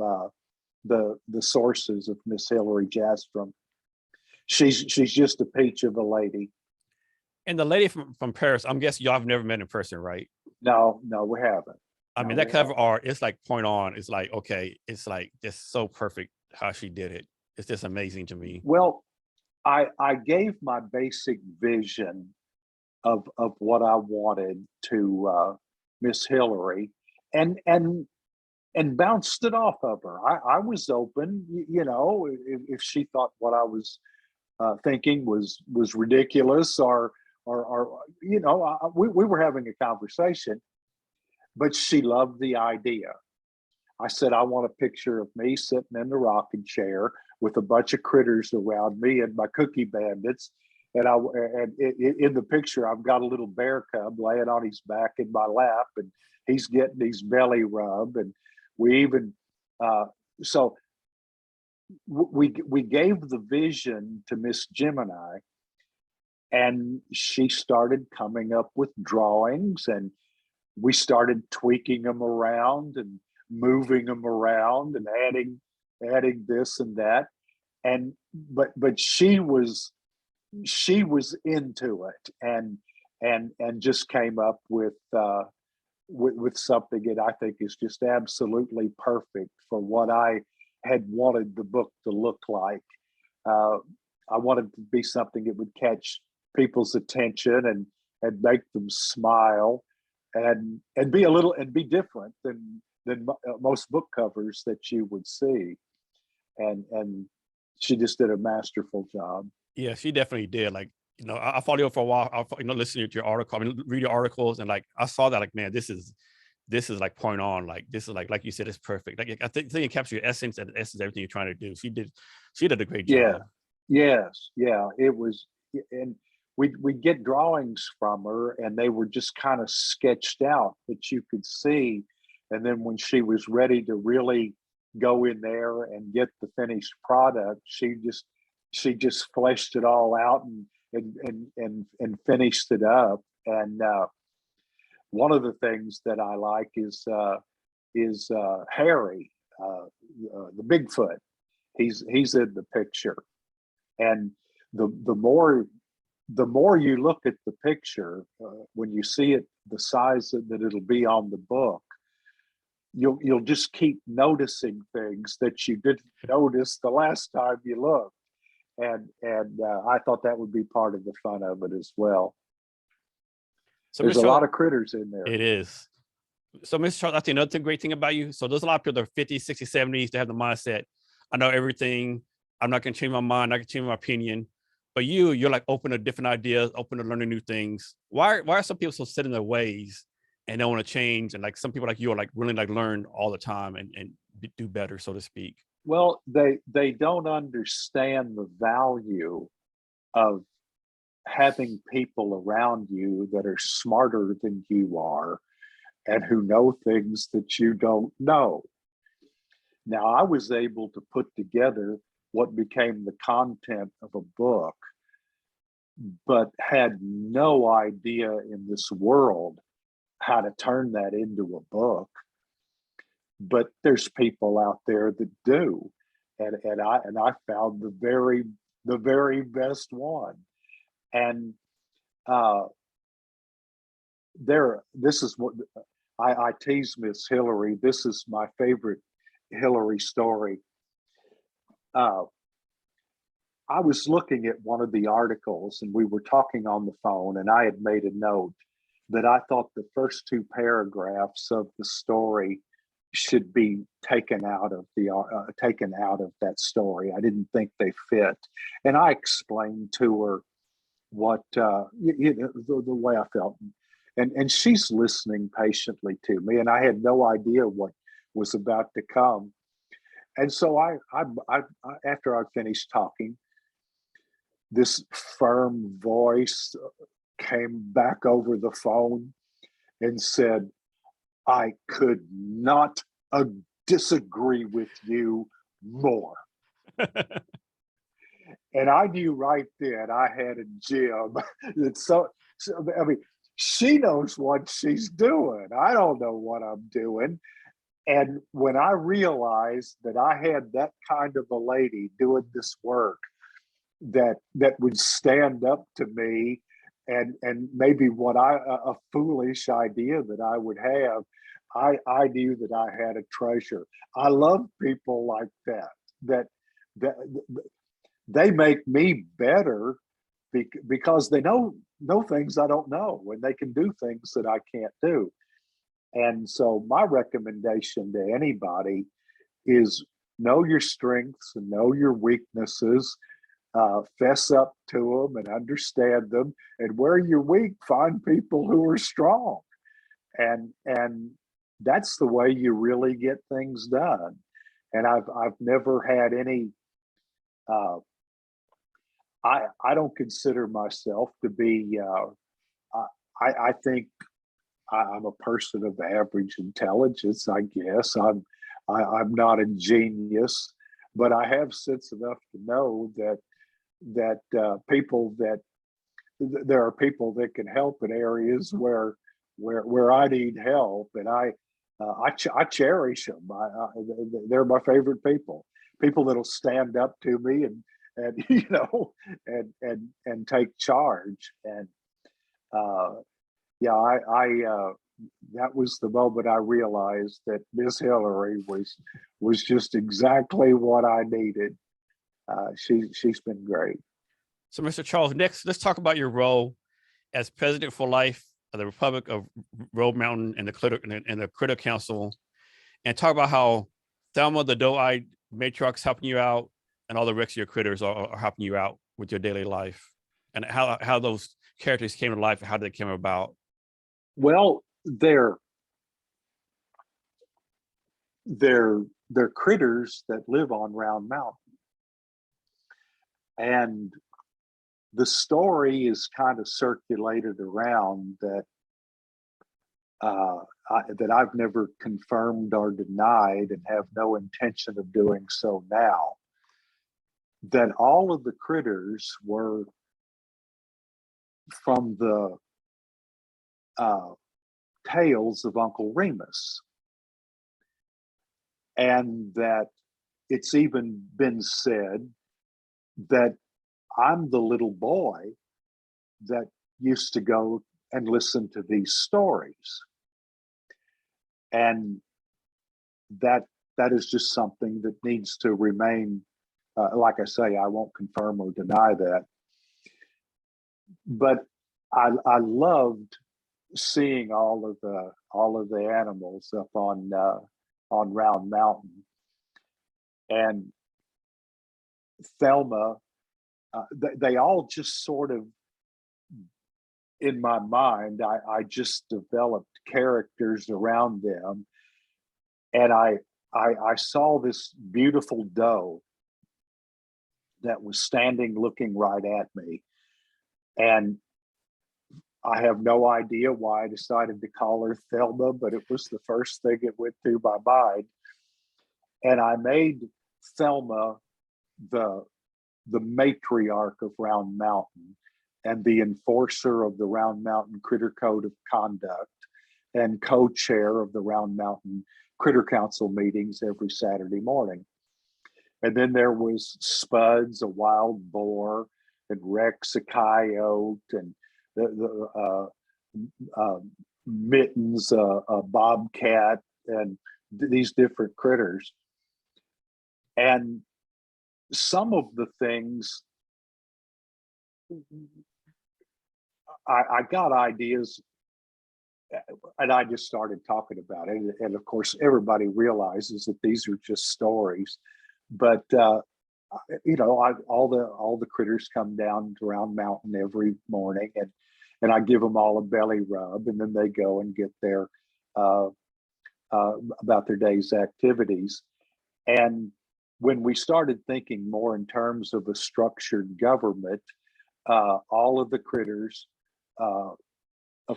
the sources of Miss Hillary Jastrom. She's just a peach of a lady. And the lady from Paris, I'm guessing y'all have never met in person, right? No, we haven't. I mean, that cover art, it's like point on. It's like, okay, it's like just so perfect how she did it. It's just amazing to me. Well, I gave my basic vision of what I wanted to Miss Hillary, and bounced it off of her. I was open, you know, if she thought what I was thinking was ridiculous, or you know, we were having a conversation, but she loved the idea. I said, I want a picture of me sitting in the rocking chair with a bunch of critters around me and my cookie bandits. And in the picture, I've got a little bear cub laying on his back in my lap, and he's getting his belly rub. And we even, so we gave the vision to Miss Gemini, and she started coming up with drawings, and we started tweaking them around and moving them around and adding this and that. And but she was into it, and just came up with something that I think is just absolutely perfect for what I had wanted the book to look like. I wanted it to be something that would catch people's attention and make them smile, and be a little, and be different than most book covers that you would see. And she just did a masterful job. Yeah, she definitely did. Like, you know, I followed you for a while. I listening to your article, I mean, read your articles, and like I saw that, like, man, this is like point on. Like, this is like you said, it's perfect. Like, I think it captures your essence, and essence everything you're trying to do. She did a great job. Yes, yeah, it was. And we'd get drawings from her, and they were just kind of sketched out that you could see. And then when she was ready to really go in there and get the finished product, she just fleshed it all out and finished it up. And one of the things that I like is Harry, the Bigfoot. He's in the picture, and the more you look at the picture, when you see it the size that it'll be on the book, you'll just keep noticing things that you didn't notice the last time you looked. And I thought that would be part of the fun of it as well. So there's a lot of critters in there. It is. So, Mr. Charles, I think another great thing about you. So there's a lot of people that are 50s, 60s, 70s that have the mindset, I know everything. I'm not going to change my mind. I'm not going to change my opinion. But you're like open to different ideas, open to learning new things. Why are some people so set in their ways and don't want to change? And like some people like you are like really like learn all the time and do better, so to speak. Well, they don't understand the value of having people around you that are smarter than you are, and who know things that you don't know. Now, I was able to put together what became the content of a book, but had no idea in this world how to turn that into a book. But there's people out there that do, and I found the very best one. And this is what I tease Miss Hillary. This is my favorite Hillary story. I was looking at one of the articles and we were talking on the phone, and I had made a note that I thought the first two paragraphs of the story should be taken out of that story. I didn't think they fit, and I explained to her what the way I felt, and she's listening patiently to me, and I had no idea what was about to come. And so I after I finished talking, this firm voice came back over the phone and said, "I could not disagree with you more." And I knew right then I had a gem. So I mean, she knows what she's doing. I don't know what I'm doing. And when I realized that I had that kind of a lady doing this work that would stand up to me, and maybe what a foolish idea that I would have, I knew that I had a treasure. I love people like that they make me better because they know things I don't know, and they can do things that I can't do. And so my recommendation to anybody is know your strengths and know your weaknesses, fess up to them and understand them. And where you're weak, find people who are strong. And that's the way you really get things done. And I've never had any, I don't consider myself to be, I think I'm a person of average intelligence, I guess. I'm not a genius, but I have sense enough to know that people that there are people that can help in areas where I need help, and I cherish them. They're my favorite people. People that'll stand up to me and and take charge. And that was the moment I realized that Miss Hillary was just exactly what I needed. She's been great. So, Mr. Charles, next, let's talk about your role as president for life of the Republic of Road Mountain and the Critter Council, and talk about how Thelma the doe-eyed matriarch's helping you out, and all the rest of your critters are helping you out with your daily life, and how those characters came to life and how they came about. Well, they're critters that live on Round Mountain, and the story is kind of circulated around that that I've never confirmed or denied, and have no intention of doing so now, that all of the critters were from the tales of Uncle Remus, and that it's even been said that I'm the little boy that used to go and listen to these stories. And that is just something that needs to remain. Like I say, I won't confirm or deny that. But I loved seeing all of the animals up on Round Mountain, and Thelma. They all just sort of, in my mind, I just developed characters around them, and I saw this beautiful doe that was standing looking right at me, and I have no idea why I decided to call her Thelma, but it was the first thing that went through my mind. And I made Thelma the matriarch of Round Mountain and the enforcer of the Round Mountain Critter Code of Conduct and co-chair of the Round Mountain Critter Council meetings every Saturday morning. And then there was Spuds, a wild boar, and Rex, a coyote, and Mittens, a bobcat, and these different critters. And some of the things, I got ideas, and I just started talking about it. And of course, everybody realizes that these are just stories. But you know, all the critters come down to Round Mountain every morning, and I give them all a belly rub, and then they go and get their about their day's activities. And when we started thinking more in terms of a structured government, all of the critters, of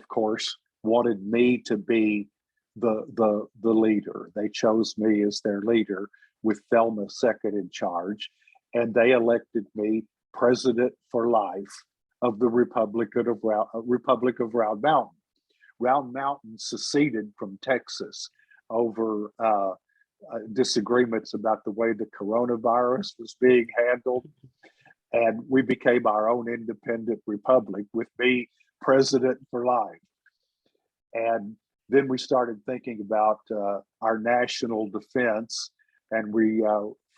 course, wanted me to be the leader. They chose me as their leader, with Thelma second in charge, and they elected me president for life of the Republic of Round Mountain. Round Mountain seceded from Texas over disagreements about the way the coronavirus was being handled, and we became our own independent republic with me president for life. And then we started thinking about our national defense, and we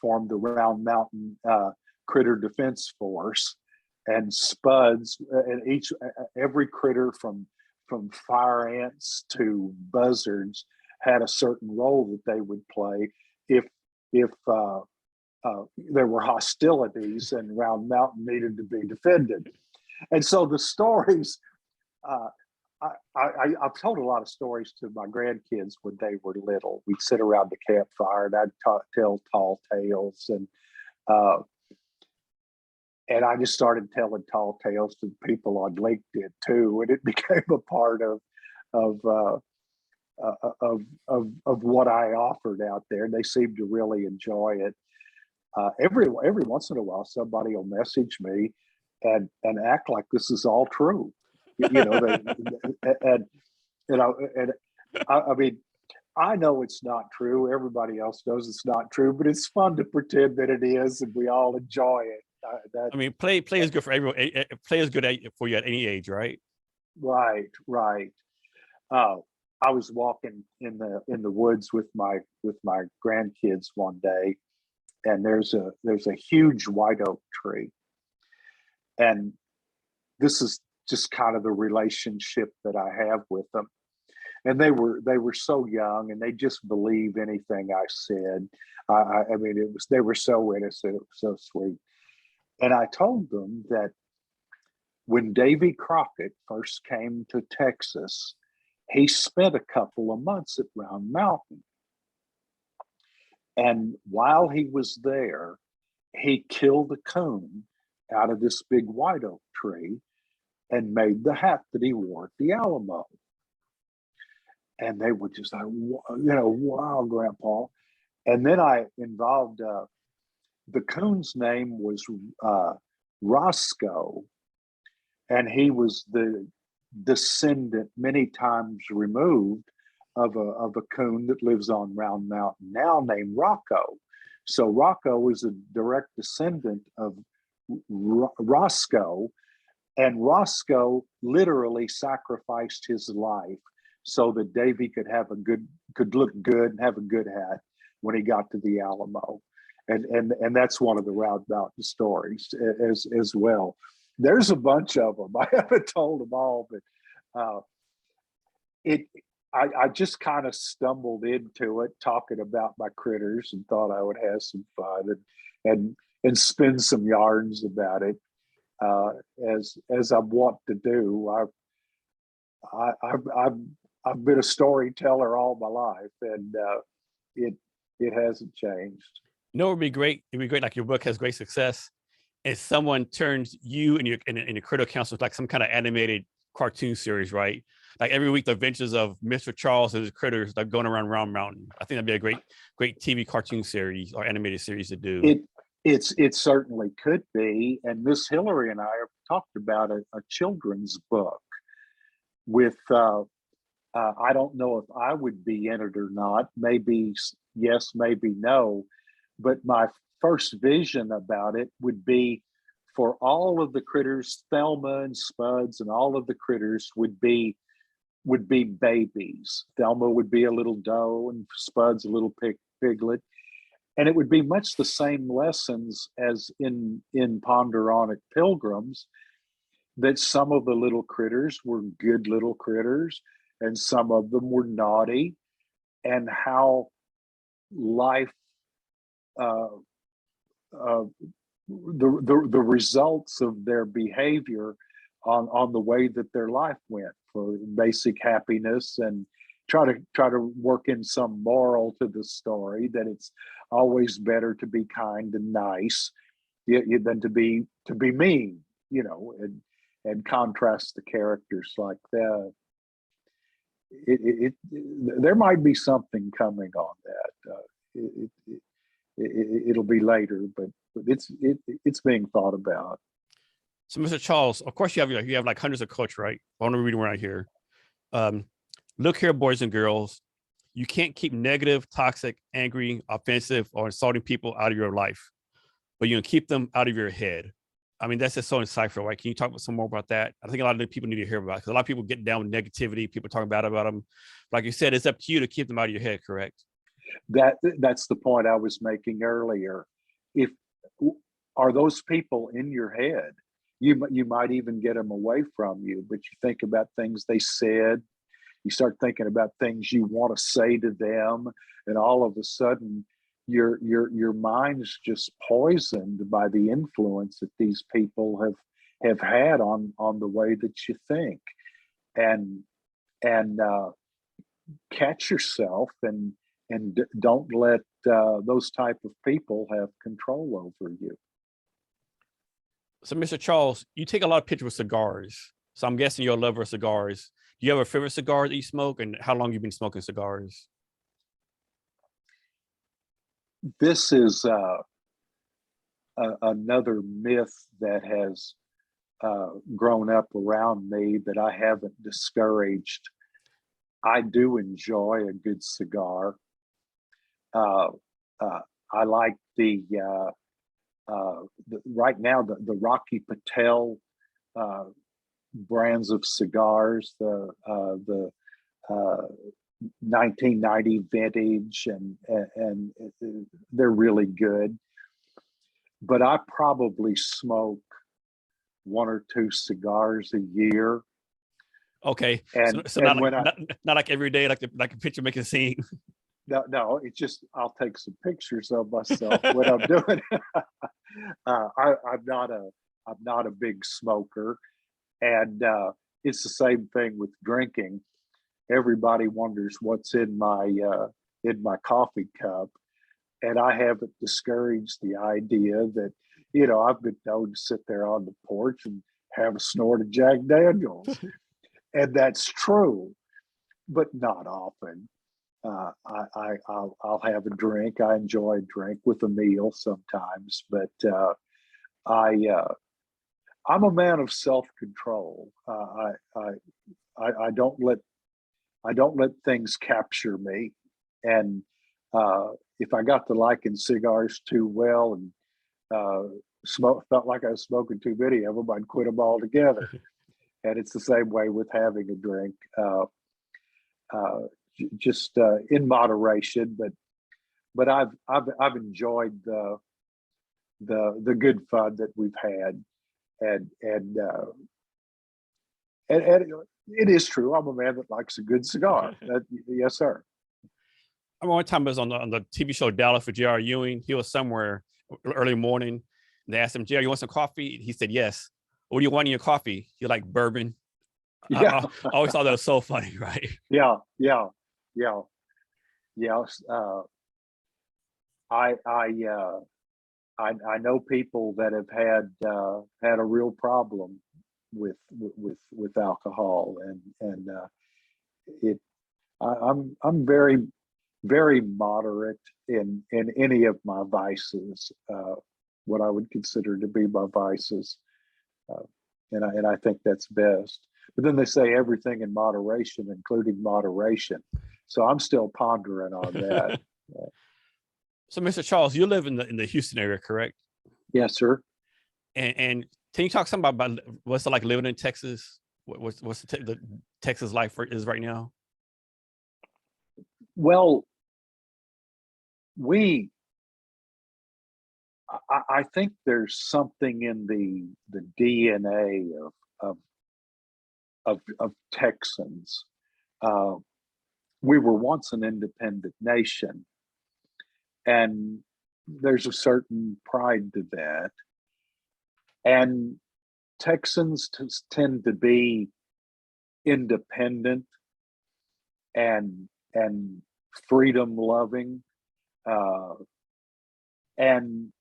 formed the Round Mountain Critter Defense Force. And Spuds, and every critter from fire ants to buzzards had a certain role that they would play if there were hostilities and Round Mountain needed to be defended. And so the stories, I've told a lot of stories to my grandkids when they were little. We'd sit around the campfire and I'd tell tall tales, and I just started telling tall tales to people on LinkedIn too, and it became a part of what I offered out there. And they seemed to really enjoy it. Every once in a while, somebody will message me and act like this is all true. You know, I mean, I know it's not true. Everybody else knows it's not true, but it's fun to pretend that it is, and we all enjoy it. I mean, play is good for everyone. Play is good for you at any age, right? Right. I was walking in the woods with my grandkids one day, and there's a huge white oak tree, and this is just kind of the relationship that I have with them. And they were so young, and they just believe anything I said. I mean, they were so innocent, it was so sweet. And I told them that when Davy Crockett first came to Texas, he spent a couple of months at Round Mountain. And while he was there, he killed a coon out of this big white oak tree and made the hat that he wore at the Alamo. And they were just like, wow, Grandpa. And then I involved, the coon's name was Roscoe, and he was the descendant many times removed of a coon that lives on Round Mountain now named Rocco. So Rocco is a direct descendant of Roscoe, and Roscoe literally sacrificed his life so that Davy could look good and have a good hat when he got to the Alamo. And that's one of the Round Mountain stories as well. There's a bunch of them. I haven't told them all, but I just kind of stumbled into it talking about my critters and thought I would have some fun and spin some yarns about it, as I want to do. I've been a storyteller all my life, and it hasn't changed. You know, it'd be great. It'd be great. Like, your book has great success, and someone turns you and your critter council like some kind of animated cartoon series, right? Like every week, the adventures of Mr. Charles and his critters like going around Round Mountain. I think that'd be a great TV cartoon series or animated series to do. It certainly could be. And Miss Hillary and I have talked about a children's book with I don't know if I would be in it or not. Maybe yes, maybe no. But my first vision about it would be for all of the critters, Thelma and Spuds and all of the critters would be babies. Thelma would be a little doe and Spuds a little piglet. And it would be much the same lessons as in Ponder on It, Pilgrims, that some of the little critters were good little critters and some of them were naughty, and how life, the results of their behavior on the way that their life went for basic happiness, and try to work in some moral to the story, that it's always better to be kind and nice than to be mean, and contrast the characters like that. There might be something coming on that. It'll be later, but it's being thought about. So, Mr. Charles, of course you have like hundreds of quotes, right? I want to read them right here. Look here, boys and girls, you can't keep negative, toxic, angry, offensive, or insulting people out of your life, but you can keep them out of your head. I mean, that's just so insightful, right? Can you talk about some more about that? I think a lot of people need to hear about it, because a lot of people get down with negativity, people talking bad about them. Like you said, it's up to you to keep them out of your head, correct? That's the point I was making earlier. If are those people in your head, you might even get them away from you, but you think about things they said, you start thinking about things you want to say to them, and all of a sudden your mind's just poisoned by the influence that these people have had on the way that you think. And catch yourself and don't let those type of people have control over you. So, Mr. Charles, you take a lot of pictures with cigars. So I'm guessing you're a lover of cigars. Do you have a favorite cigar that you smoke, and how long have you been smoking cigars? This is another myth that has grown up around me that I haven't discouraged. I do enjoy a good cigar. I like right now the Rocky Patel brands of cigars, the 1990 vintage, and they're really good. But I probably smoke 1 or 2 cigars a year. Okay, and so and not like every day, like a picture making a scene. No, it's just I'll take some pictures of myself when I'm doing it. I'm not a big smoker, and it's the same thing with drinking. Everybody wonders what's in my coffee cup, and I haven't discouraged the idea that I've been known to sit there on the porch and have a snort of Jack Daniels, and that's true, but not often. I'll have a drink. I enjoy a drink with a meal sometimes, but I'm a man of self-control. I don't let things capture me, and if I got to liking cigars too well and felt like I was smoking too many of them, I'd quit them altogether. And it's the same way with having a drink. Just in moderation, but I've enjoyed the good fun that we've had, and it is true. I'm a man that likes a good cigar. Yes, sir. I remember one time I was on the TV show Dallas with J.R. Ewing. He was somewhere early morning. And they asked him, "J.R., you want some coffee?" He said, "Yes." "What do you want in your coffee?" "You like bourbon?" Yeah. I always thought that was so funny, right? Yeah. I know people that have had a real problem with alcohol, and it I'm very moderate in any of my vices, what I would consider to be my vices, and I think that's best. But then they say everything in moderation, including moderation. So I'm still pondering on that. So, Mr. Charles, you live in the Houston area, correct? Yes, sir. And can you talk something about what's it like living in Texas? What's the Texas life is right now? Well, I think there's something in the DNA of Texans. We were once an independent nation, and there's a certain pride to that. And Texans tend to be independent and freedom loving, and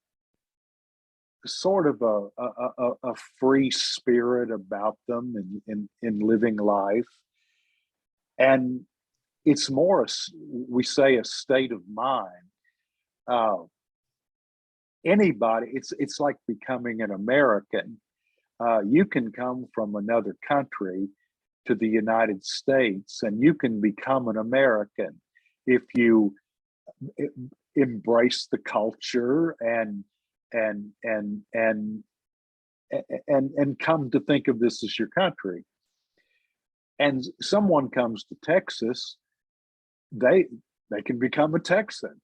sort of a free spirit about them in living life. And it's more, we say, a state of mind. Anybody, it's like becoming an American. You can come from another country to the United States, and you can become an American if you embrace the culture and come to think of this as your country. And someone comes to Texas, they can become a Texan.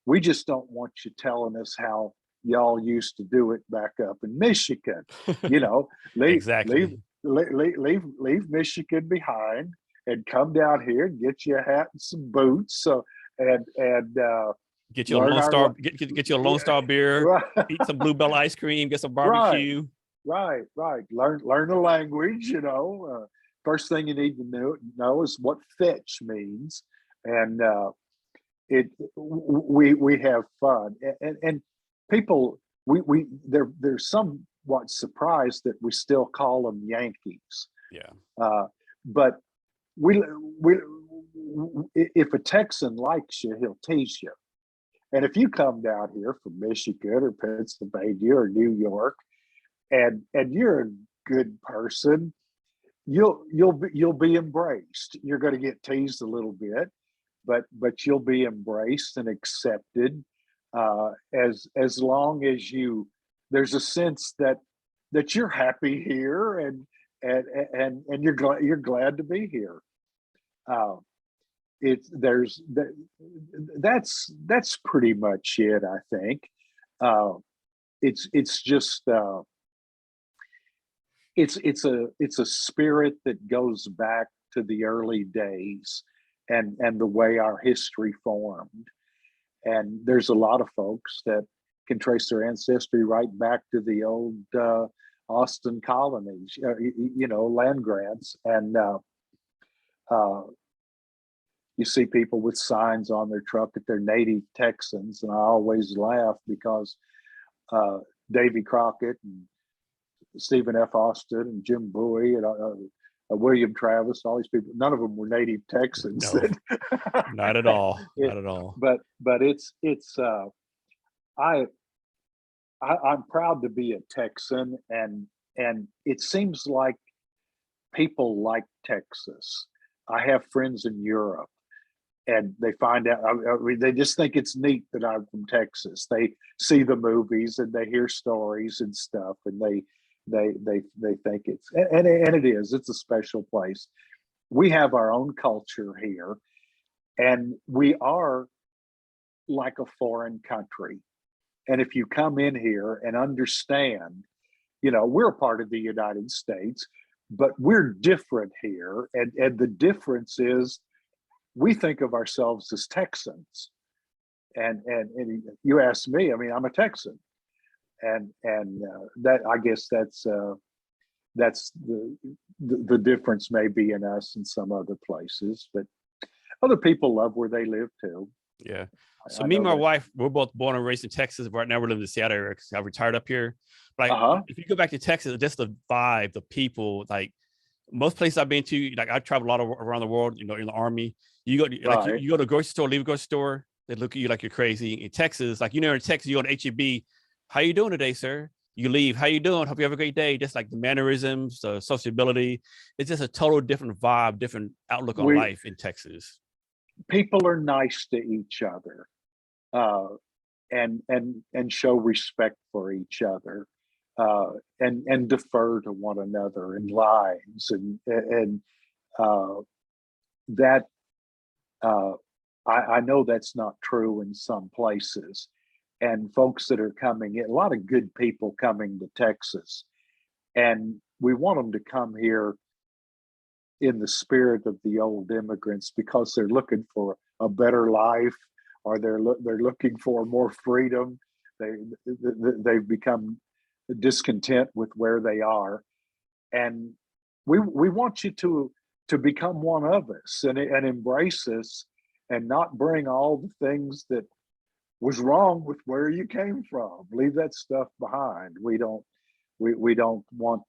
We just don't want you telling us how y'all used to do it back up in Michigan. You know, Exactly. leave Michigan behind and come down here and get you a hat and some boots. So and get you a Lone Star, get you a Lone Star beer, right, eat some Bluebell ice cream, get some barbecue. Right. Learn the language. You know, first thing you need to know is what fetch means, and we have fun, and people they're somewhat surprised that we still call them Yankees. Yeah. But if a Texan likes you, he'll tease you. And if you come down here from Michigan or Pennsylvania or New York, and you're a good person, you'll be embraced. You're going to get teased a little bit, but you'll be embraced and accepted, as long as there's a sense that you're happy here and you're glad to be here. That's pretty much it, I think. It's just it's a spirit that goes back to the early days and the way our history formed. And there's a lot of folks that can trace their ancestry right back to the old Austin colonies, land grants. And you see people with signs on their truck that they're native Texans. And I always laugh because Davy Crockett and Stephen F. Austin and Jim Bowie and William Travis, all these people, none of them were native Texans. No, not at all. Not at all. But I'm proud to be a Texan, and it seems like people like Texas. I have friends in Europe, and they find out. I mean, they just think it's neat that I'm from Texas. They see the movies and they hear stories and stuff, and they think it's and it is. It's a special place. We have our own culture here, and we are like a foreign country. And if you come in here and understand, we're a part of the United States, but we're different here. And the difference is we think of ourselves as Texans. And you ask me, I mean, I'm a Texan. And that, I guess that's the difference maybe in us and some other places, but other people love where they live too. Yeah. So I me and know my that. wife, we're both born and raised in Texas. Right now we're living in the Seattle area because I retired up here. But like, Uh-huh. if you go back to Texas, just the vibe, the people, like most places I've been to, like I travel a lot around the world, you know, in the army. You go like Right. you go to a grocery store, leave a grocery store, they look at you like you're crazy. In Texas, like you know, in Texas, you go to HEB, how you doing today, sir? You leave, how you doing? Hope you have a great day. Just like the mannerisms, the sociability, it's just a total different vibe, different outlook on We life in Texas. People are nice to each other, uh, and show respect for each other, and defer to one another in lines, and uh, that uh, I know that's not true in some places. And folks that are coming in, a lot of good people coming to Texas, and we want them to come here in the spirit of the old immigrants because they're looking for a better life, or they're looking for more freedom. They've become discontent with where they are, and we want you to become one of us, and embrace us, and not bring all the things that was wrong with where you came from. Leave that stuff behind. We don't want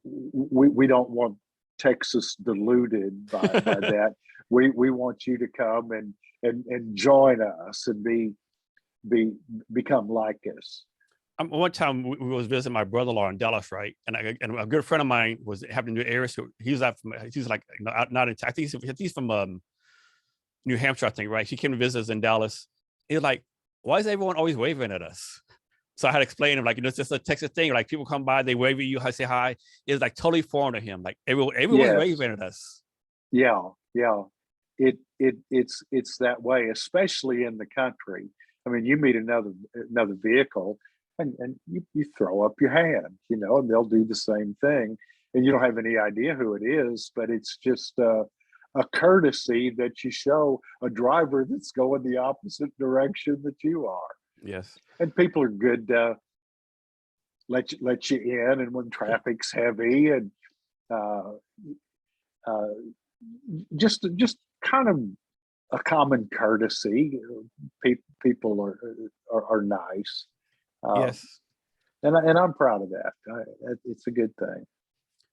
we don't want Texas diluted by that. We want you to come and join us and be become like us. One time we was visiting my brother-in-law in Dallas, right? And a good friend of mine was having to do air. So he's like you know, not in, I think he's from New Hampshire, I think, right? She came to visit us in Dallas. He was like, why is everyone always waving at us? So I had to explain to him, like, you know, it's just a Texas thing. Like people come by, they wave at you, I say hi. It's like totally foreign to him. Like everyone's Yes, waving at us. yeah, yeah. It's that way, especially in the country. I mean, you meet another vehicle, and you throw up your hand, you know, and they'll do the same thing, and you don't have any idea who it is, but it's just a courtesy that you show a driver that's going the opposite direction that you are. Yes. And people are good to let you in, and when traffic's heavy, and uh, uh, just kind of a common courtesy. People are nice, uh, Yes. and I'm proud of that. It's a good thing.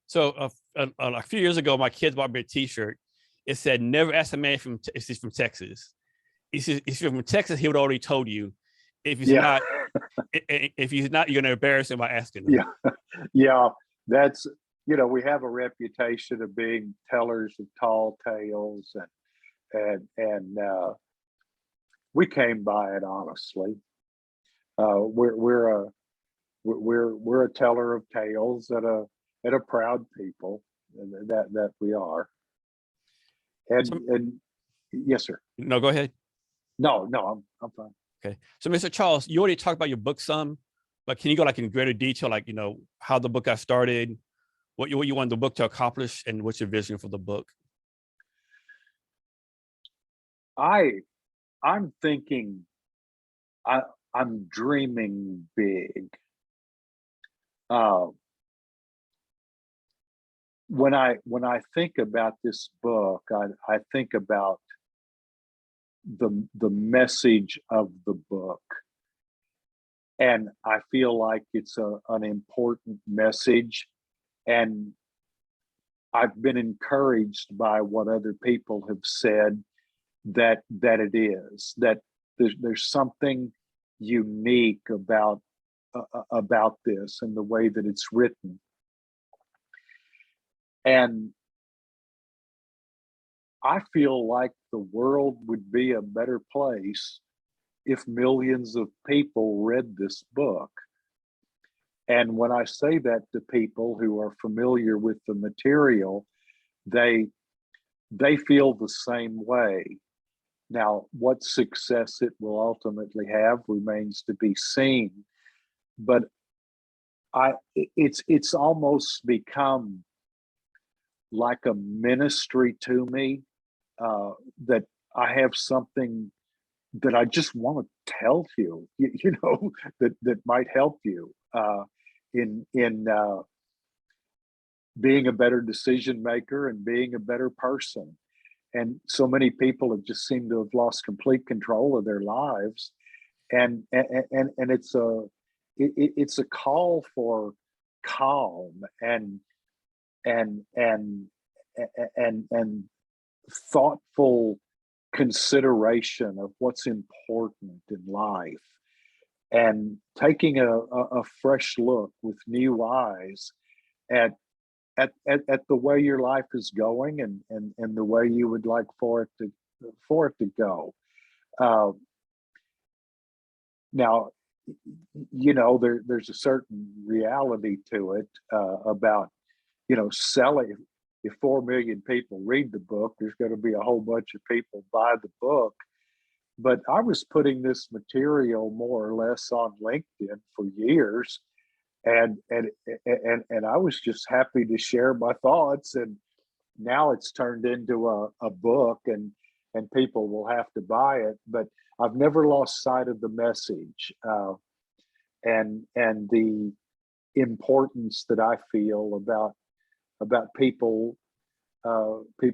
So a few years ago, my kids bought me a T-shirt. It said, "Never ask a man if he's from Texas. If you're from Texas, he would already told you. If he's Yeah, not, if he's not, you're gonna embarrass him by asking him." yeah, yeah. That's we have a reputation of being tellers of tall tales, and we came by it honestly. We're a we're a teller of tales at a proud people, and that we are. So And yes, sir. no, go ahead. No, I'm fine. Okay. So Mr. Charles, you already talked about your book some, but can you go like in greater detail, like, you know, how the book got started, what you want the book to accomplish, and what's your vision for the book? I I'm thinking I I'm dreaming big. Uh, when I think about this book, I think about the message of the book, and I feel like it's an important message, and I've been encouraged by what other people have said that it is that there's something unique about this and the way that it's written. And I feel like the world would be a better place if millions of people read this book. And when I say that to people who are familiar with the material, they they feel the same way. Now, what success it will ultimately have remains to be seen. But it's almost become like a ministry to me, that I have something that I just want to tell you, that might help you in being a better decision maker and being a better person. so many people have just seemed to have lost complete control of their lives. And it's a call for calm and thoughtful consideration of what's important in life, and taking a fresh look with new eyes at the way your life is going, and the way you would like for it to go. Now, there's a certain reality to it, about, selling. If 4 million people read the book, there's going to be a whole bunch of people buy the book. But I was putting this material more or less on LinkedIn for years, and I was just happy to share my thoughts. And now it's turned into a book, and people will have to buy it. But I've never lost sight of the message, and the importance that I feel about people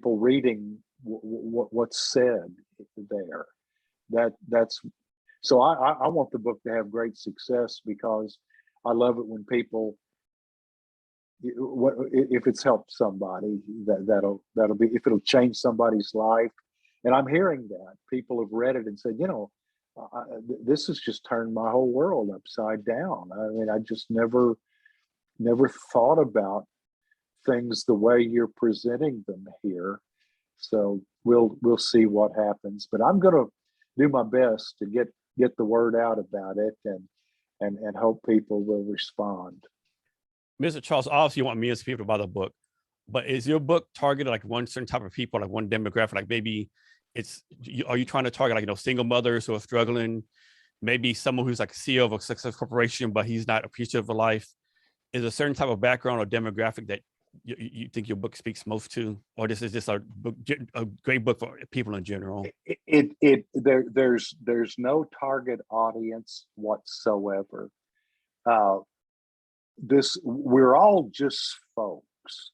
reading what's said there. That's so I want the book to have great success, because I love it when people, if it's helped somebody, that'll be, if it'll change somebody's life. And I'm hearing that people have read it and said, this has just turned my whole world upside down. I mean, I just never thought about things the way you're presenting them here. So we'll see what happens. But I'm going to do my best to get the word out about it, and hope people will respond. Mr. Charles, obviously you want millions of people to buy the book, but is your book targeted like one certain type of people, like one demographic? Like maybe are you trying to target like, single mothers who are struggling, maybe someone who's like a CEO of a successful corporation, but he's not appreciative of life? Is there a certain type of background or demographic that you think your book speaks most to, or this is just a great book for people in general? There's no target audience whatsoever. We're all just folks.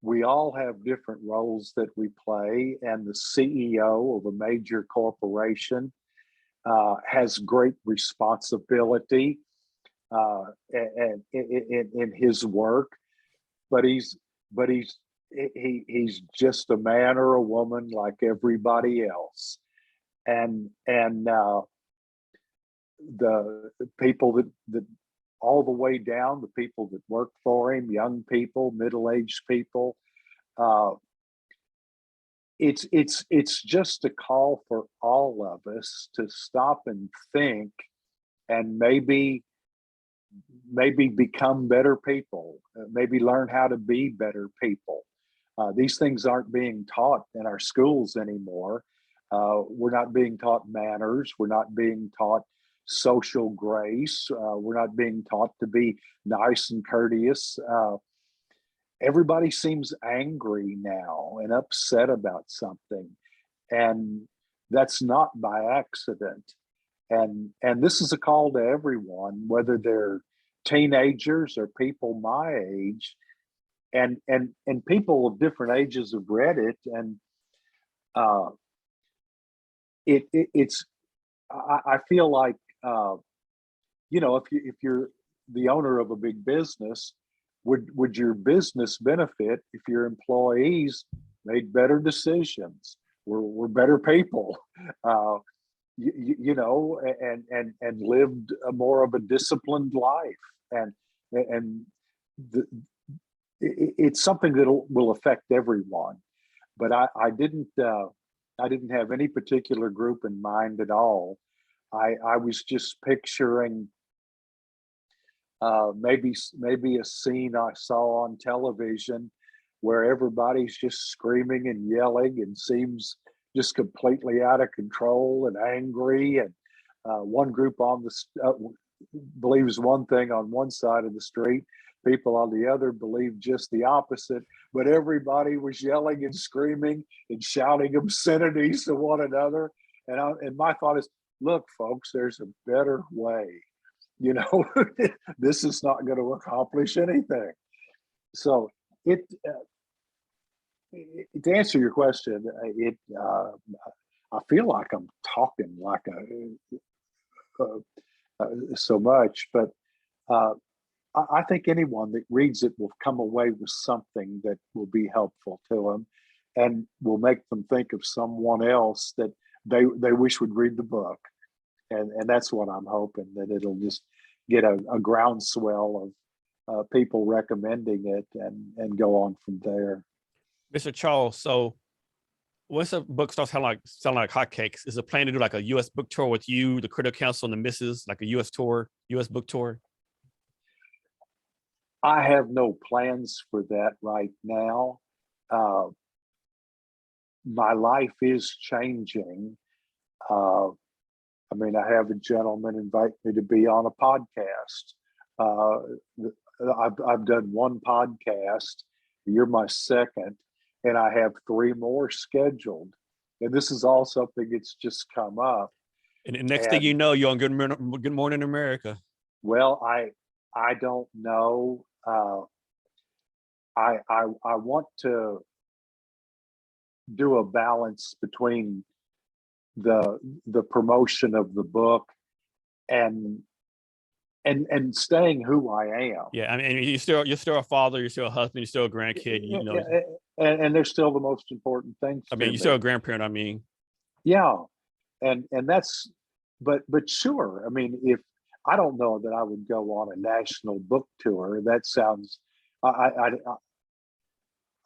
We all have different roles that we play, and the CEO of a major corporation has great responsibility and in his work, but he's just a man or a woman like everybody else, and the people that all the way down, the people that work for him, young people, middle-aged people. It's just a call for all of us to stop and think, and maybe become better people, maybe learn how to be better people. These things aren't being taught in our schools anymore. We're not being taught manners. We're not being taught social grace. We're not being taught to be nice and courteous. Everybody seems angry now and upset about something, and that's not by accident. And this is a call to everyone, whether they're teenagers or people my age, and people of different ages have read it, and it's I feel like if you're the owner of a big business, would your business benefit if your employees made better decisions, were better people, and lived a more of a disciplined life, and it's something that will affect everyone. But I didn't have any particular group in mind at all. I was just picturing maybe a scene I saw on television where everybody's just screaming and yelling and seems just completely out of control and angry, and one group on the believes one thing on one side of the street, people on the other believe just the opposite, but everybody was yelling and screaming and shouting obscenities to one another. And my thought is, look, folks, there's a better way. This is not going to accomplish anything. So To answer your question, I feel like I'm talking like so much, but I think anyone that reads it will come away with something that will be helpful to them and will make them think of someone else that they wish would read the book. And that's what I'm hoping, that it'll just get a groundswell of people recommending it and go on from there. Mr. Charles, so once the book starts selling like hotcakes, is it plan to do like a U.S. book tour with you, the Critical Council, and the missus, like a U.S. book tour? I have no plans for that right now. My life is changing. I mean, I have a gentleman invite me to be on a podcast. I've done one podcast. You're my second, and I have 3 more scheduled. And this is all something that's just come up. And the next thing you know, you're on Good Morning America. Well, I don't know. I want to do a balance between the promotion of the book and staying who I am. Yeah, I mean, you're still a father, you're still a husband, you're still a grandkid. You know, and they're still the most important things. I mean, you're still a grandparent. I mean, yeah, and that's, but sure. I mean, if I don't know that I would go on a national book tour. That sounds, I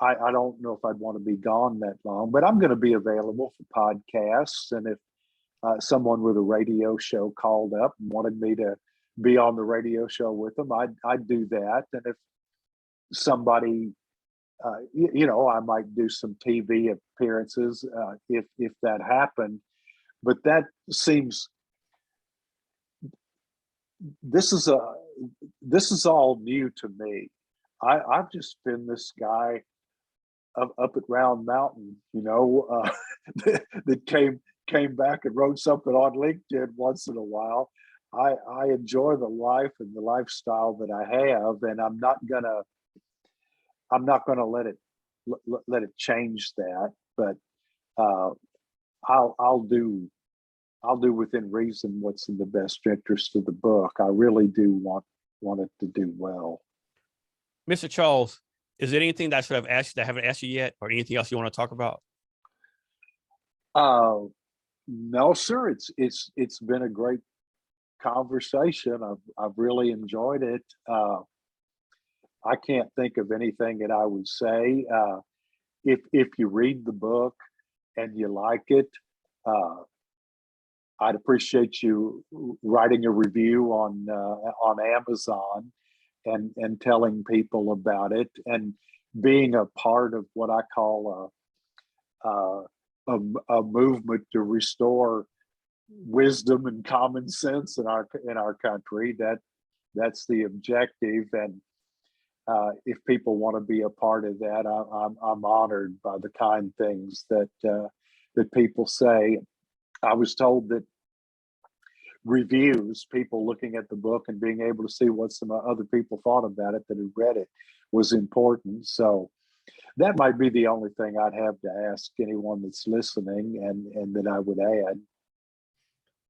don't know if I'd want to be gone that long, but I'm going to be available for podcasts. And if someone with a radio show called up and wanted me to be on the radio show with them, I'd do that. And if somebody, I might do some TV appearances if that happened. But that seems, this is all new to me. I've just been this guy up at Round Mountain, that came back and wrote something on LinkedIn once in a while. I enjoy the life and the lifestyle that I have, and I'm not gonna let it change that. But I'll do within reason what's in the best interest of the book. I really do want it to do well. Mr. Charles, is there anything that I should have asked that I haven't asked you yet, or anything else you want to talk about? No, sir. It's been a great conversation. I've really enjoyed it. I can't think of anything that I would say. If you read the book and you like it, I'd appreciate you writing a review on Amazon and telling people about it, and being a part of what I call a movement to restore wisdom and common sense in our country. That's the objective. And if people want to be a part of that, I'm honored by the kind things that people say. I was told that reviews, people looking at the book and being able to see what some other people thought about it that had read it, was important. So that might be the only thing I'd have to ask anyone that's listening, and that I would add.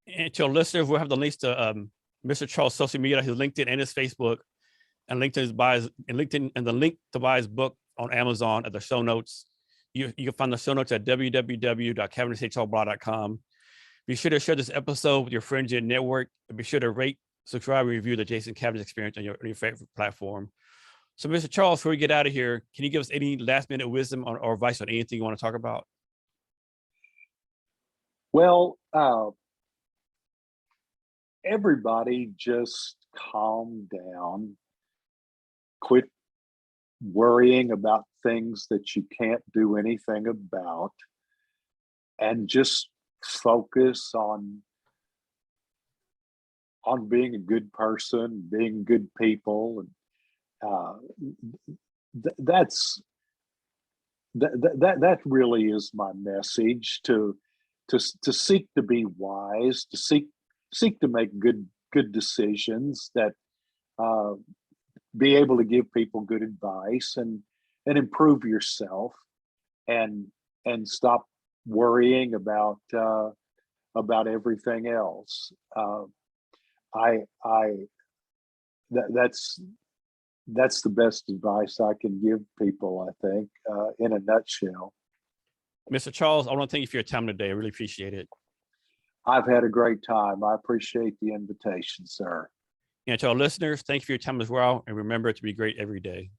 And to our listeners, we'll have the links to Mr. Charles' social media, his LinkedIn and his Facebook, and link to his buys and LinkedIn, and the link to buy his book on Amazon at the show notes. You can find the show notes at www.cavnesshrblog.com. Be sure to share this episode with your friends in your network, and be sure to rate, subscribe, and review the Jason Cavness Experience on your favorite platform. So, Mr. Charles, before we get out of here, can you give us any last-minute wisdom or advice on anything you want to talk about? Well, everybody just calm down, quit worrying about things that you can't do anything about, and just focus on being a good person, being good people. And that really is my message, to seek to be wise, to seek to make good decisions, that be able to give people good advice, and improve yourself. and stop worrying about everything else. That's the best advice I can give people, I think, in a nutshell. Mr. Charles, I want to thank you for your time today. I really appreciate it. I've had a great time. I appreciate the invitation, sir. And to our listeners, thank you for your time as well. And remember to be great every day.